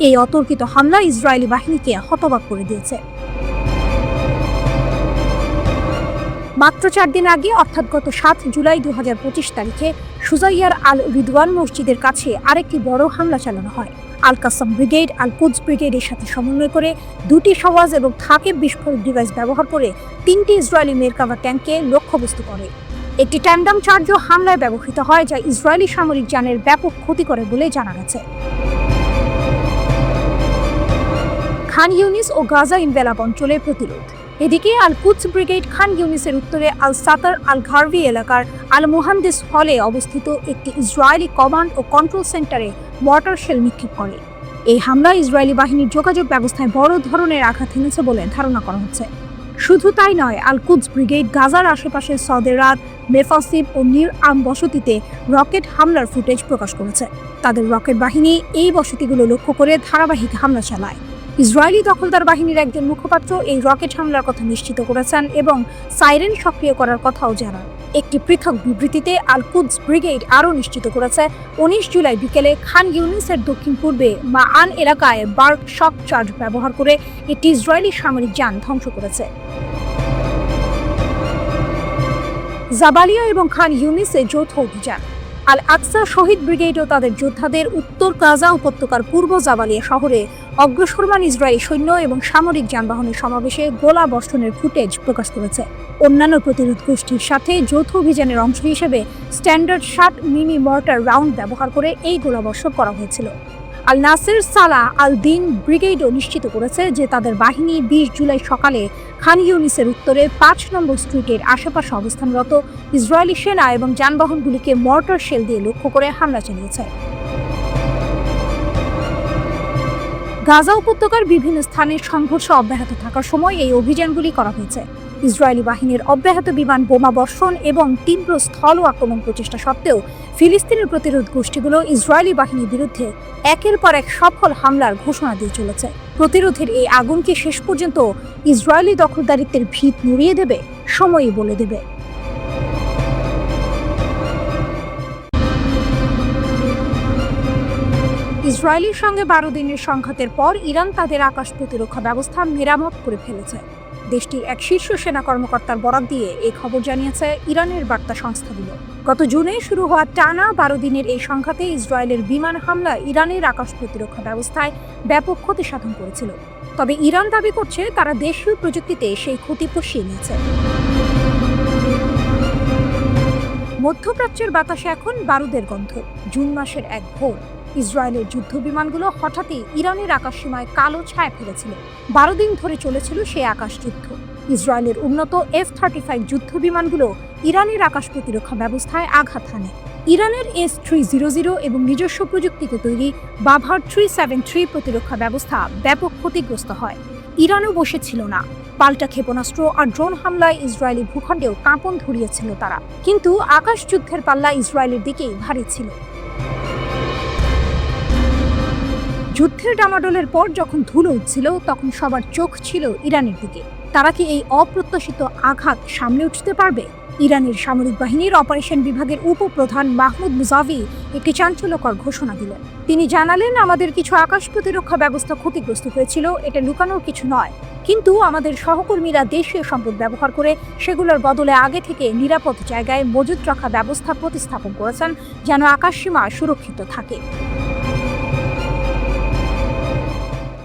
এই অতর্কিত হামলা ইসরায়েলি বাহিনীকে হতবাক করে দিয়েছে। মাত্র 4 দিন আগে, অর্থাৎ গত 7 জুলাই 2025 তারিখে সুজাইয়ার আল রিদওয়ান মসজিদের কাছে আরেকটি বড় হামলা চালানো হয়। আল কাসাম ব্রিগেড আল কুদস ব্রিগেডের সাথে সমন্বয় করে 2টি সওয়াজ এবং থাকেব বিস্ফোরক ডিভাইস ব্যবহার করে 3টি ইসরায়েলি মেরকাভা ট্যাঙ্ককে লক্ষ্যবস্তু করে। একটি ট্যান্ডাম চার্জও হামলায় ব্যবহৃত হয়, যা ইসরায়েলি সামরিক যানের ব্যাপক ক্ষতি করে বলে জানা গেছে। খান ইউনিস ও গাজা ইনভেলাপ অঞ্চলে প্রতিরোধ। এদিকে আল কুদস ব্রিগেড খান ইউনিসের উত্তরে আল সাতার আল ঘারভি এলাকার আল মুহান্দিস হলে অবস্থিত একটি ইসরায়েলি কমান্ড ও কন্ট্রোল সেন্টারে মর্টার শেল নিক্ষেপ করে। এই হামলায় ইসরায়েলি বাহিনীর যোগাযোগ ব্যবস্থায় বড় ধরনের আঘাত এনেছে বলে ধারণা করা হচ্ছে। শুধু তাই নয়, আল কুদস ব্রিগেড গাজার আশেপাশে সদেরাত, মেফাসিব ও নির আম বসতিতে রকেট হামলার ফুটেজ প্রকাশ করেছে। তাদের রকেট বাহিনী এই বসতিগুলো লক্ষ্য করে ধারাবাহিক হামলা চালায়। ইসরায়েলি দখলদার বাহিনীর একজন মুখপাত্র এই রকেট হামলার কথা নিশ্চিত করেছেন এবং সাইরেন সক্রিয় করার কথাও জানান। একটি পৃথক বিবৃতিতে আল কুদস ব্রিগেড আরও নিশ্চিত করেছে 19 জুলাই বিকেলে খান ইউনিসের দক্ষিণ পূর্বে মাআন এলাকায় বার্ক শক চার্জ ব্যবহার করে একটি ইসরায়েলি সামরিক যান ধ্বংস করেছে। জাবালিয়া এবং খান ইউনিসে যৌথ অভিযান। আল আকসা শহীদ ব্রিগেডও তাদের যোদ্ধাদের উত্তর গাজা উপত্যকার পূর্ব জাবালিয়া শহরে অগ্রসরমান ইসরায়েলি সৈন্য এবং সামরিক যানবাহনের সমাবেশে গোলা বর্ষণের ফুটেজ প্রকাশ করেছে। অন্যান্য প্রতিরোধ গোষ্ঠীর সাথে যৌথ অভিযানের অংশ হিসেবে স্ট্যান্ডার্ড 60 মিমি মর্টার রাউন্ড ব্যবহার করে এই গোলাবর্ষণ করা হয়েছিল। আল নাসের সালাহ আল দিন ব্রিগেডও নিশ্চিত করেছে যে তাদের বাহিনী 20 জুলাই সকালে খান ইউনিসের উত্তরে 5 নম্বর স্ট্রিটের আশেপাশে অবস্থানরত ইসরায়েলি সেনা এবং যানবাহনগুলিকে মর্টার শেল দিয়ে লক্ষ্য করে হামলা চালিয়েছে। গাজা উপত্যকার বিভিন্ন স্থানে সংঘর্ষ অব্যাহত থাকার সময় এই অভিযানগুলি করা হয়েছে। ইসরায়েলি বাহিনীর অব্যাহত বিমান বোমা বর্ষণ এবং তীব্র স্থল আক্রমণ প্রচেষ্টা সত্ত্বেও ফিলিস্তিনের প্রতিরোধ গোষ্ঠীগুলো ইসরায়েলি বাহিনীর বিরুদ্ধে একের পর এক সফল হামলার ঘোষণা দিয়ে চলেছে। প্রতিরোধের এই আগুন কি শেষ পর্যন্ত ইসরায়েলি দখলদারিত্বের ভিত নুড়িয়ে দেবে? সময়ই বলে দেবে। ইসরায়েলের সঙ্গে 12 দিনের সংঘাতের পর ইরান তাদের আকাশ প্রতিরক্ষা ব্যবস্থা মেরামত করে ফেলেছে। দেশটির এক শীর্ষ সেনা কর্মকর্তার বরাত দিয়ে এই খবর জানিয়েছে ইরানের বার্তা সংস্থাগুলো। গত জুনে শুরু হওয়া টানা 12 দিনের এই সংঘাতে ইসরায়েলের বিমান হামলা ইরানের আকাশ প্রতিরক্ষা ব্যবস্থায় ব্যাপক ক্ষতি সাধন করেছিল। তবে ইরান দাবি করছে তারা দেশীয় প্রযুক্তিতে সেই ক্ষতি পুষিয়ে নিয়েছে। মধ্যপ্রাচ্যের বাতাসে এখন বারুদের গন্ধ। জুন মাসের এক ভোর ইসরায়েলের যুদ্ধ বিমানগুলো হঠাৎই ইরানের আকাশসীমায় কালো ছায়া ফেলেছিল। 12 দিন ধরে চলেছিল সেই আকাশ যুদ্ধ। ইসরায়েলের উন্নত F-35 যুদ্ধ বিমানগুলো ইরানের আকাশ প্রতিরক্ষা ব্যবস্থায় আঘাত হানে। ইরানের S-300 এবং নিজস্ব প্রযুক্তিতে তৈরি বাভার 373 প্রতিরক্ষা ব্যবস্থা ব্যাপক ক্ষতিগ্রস্ত হয়। ইরানও বসেছিল না। পাল্টা ক্ষেপণাস্ত্র আর ড্রোন হামলায় ইসরায়েলি ভূখণ্ডেও কাঁপন ধরিয়েছিল তারা। কিন্তু আকাশ যুদ্ধের পাল্লা ইসরায়েলের দিকেই ভারী ছিল। যুদ্ধের ডামাডোলের পর যখন ধুলো উঠছিল, তখন সবার চোখ ছিল ইরানের দিকে। তারা কি এই অপ্রত্যাশিত আঘাত সামলে উঠতে পারবে? ইরানের সামরিক বাহিনীর অপারেশন বিভাগের উপপ্রধান মাহমুদ মুজাভি একটি চাঞ্চল্যকর ঘোষণা দিলেন। তিনি জানালেন, আমাদের কিছু আকাশ প্রতিরক্ষা ব্যবস্থা ক্ষতিগ্রস্ত হয়েছিল, এটা লুকানোর কিছু নয়। কিন্তু আমাদের সহকর্মীরা দেশীয় সম্পদ ব্যবহার করে সেগুলোর বদলে আগে থেকে নিরাপদ জায়গায় মজুত রাখা ব্যবস্থা প্রতিস্থাপন করেছেন, যেন আকাশসীমা সুরক্ষিত থাকে।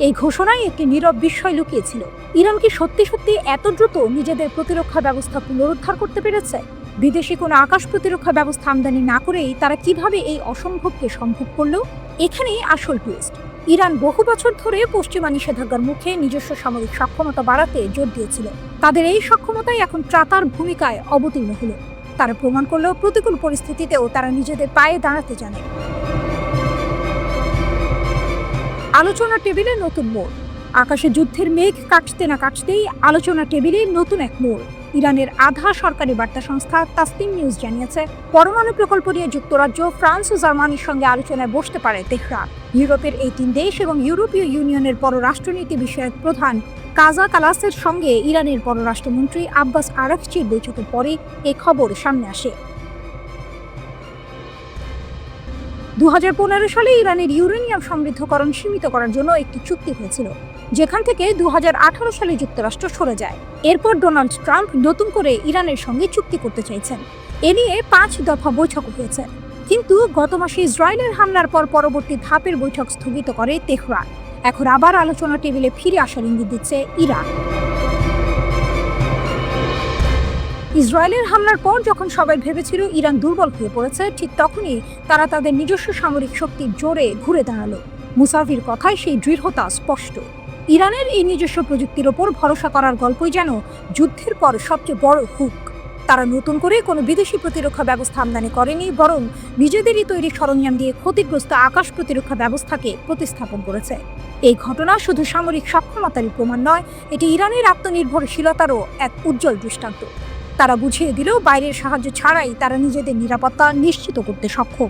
এই ঘোষণায় একটি নীরব বিস্ময় লুকিয়েছিল। ইরান কি সত্যি সত্যি এত দ্রুত নিজেদের প্রতিরক্ষা ব্যবস্থা পুনরুদ্ধার করতে পেরেছে? বিদেশি কোনো আকাশ প্রতিরক্ষা ব্যবস্থা আমদানি না করেই তারা কিভাবে এই অসম্ভবকে সম্ভব করল? এখানেই আসল টুইস্ট। ইরান বহু বছর ধরে পশ্চিমা নিষেধাজ্ঞার মুখে নিজস্ব সামরিক সক্ষমতা বাড়াতে জোর দিয়েছিল। তাদের এই সক্ষমতাই এখন ত্রাতার ভূমিকায় অবতীর্ণ হলো। তারা প্রমাণ করল প্রতিকূল পরিস্থিতিতেও তারা নিজেদের পায়ে দাঁড়াতে জানে। আলোচনা টেবিলে নতুন মোড়। আকাশে যুদ্ধের মেঘ কাটতে না কাটতেই আলোচনা টেবিলে নতুন এক মোড়। ইরানের আধা সরকারি বার্তা সংস্থা তাসনিম নিউজ জানিয়েছে, পরমাণু প্রকল্প নিয়ে যুক্তরাজ্য, ফ্রান্স ও জার্মানির সঙ্গে আলোচনায় বসতে পারে তেহরান। ইউরোপের এই 3 দেশ এবং ইউরোপীয় ইউনিয়নের পররাষ্ট্রনীতি বিষয়ক প্রধান কাজা কালাসের সঙ্গে ইরানের পররাষ্ট্রমন্ত্রী আব্বাস আরাকচির বৈঠকের পরে এই খবর সামনে আসে। 2015 সালে ইরানের ইউরেনিয়াম সমৃদ্ধকরণ সীমিত করার জন্য একটি চুক্তি হয়েছিল, যেখান থেকে 2018 সালে যুক্তরাষ্ট্র সরে যায়। এরপর ডোনাল্ড ট্রাম্প নতুন করে ইরানের সঙ্গে চুক্তি করতে চাইছেন। এ নিয়ে 5 দফা বৈঠক হয়েছে। কিন্তু গত মাসে ইসরায়েলের হামলার পর পরবর্তী ধাপের বৈঠক স্থগিত করে তেহরান। এখন আবার আলোচনা টেবিলে ফিরে আসার ইঙ্গিত দিচ্ছে ইরান। ইসরায়েলের হামলার পর যখন সবাই ভেবেছিল ইরান দুর্বল হয়ে পড়েছে, ঠিক তখনই তারা তাদের নিজস্ব সামরিক শক্তির জোরে ঘুরে দাঁড়ালো। মুসাভির কথায় সেই দৃঢ়তা স্পষ্ট। ইরানের এই নিজস্ব প্রযুক্তির ওপর ভরসা করার গল্পই যেন যুদ্ধের পর সবচেয়ে বড় হুক। তারা নতুন করে কোনো বিদেশি প্রতিরক্ষা ব্যবস্থা আমদানি করেনি, বরং নিজেদেরই তৈরি সরঞ্জাম দিয়ে ক্ষতিগ্রস্ত আকাশ প্রতিরক্ষা ব্যবস্থাকে প্রতিস্থাপন করেছে। এই ঘটনা শুধু সামরিক সক্ষমতারই প্রমাণ নয়, এটি ইরানের আত্মনির্ভরশীলতারও এক উজ্জ্বল দৃষ্টান্ত। তারা বুঝিয়ে দিল বাইরের সাহায্য ছাড়াই তারা নিজেদের নিরাপত্তা নিশ্চিত করতে সক্ষম।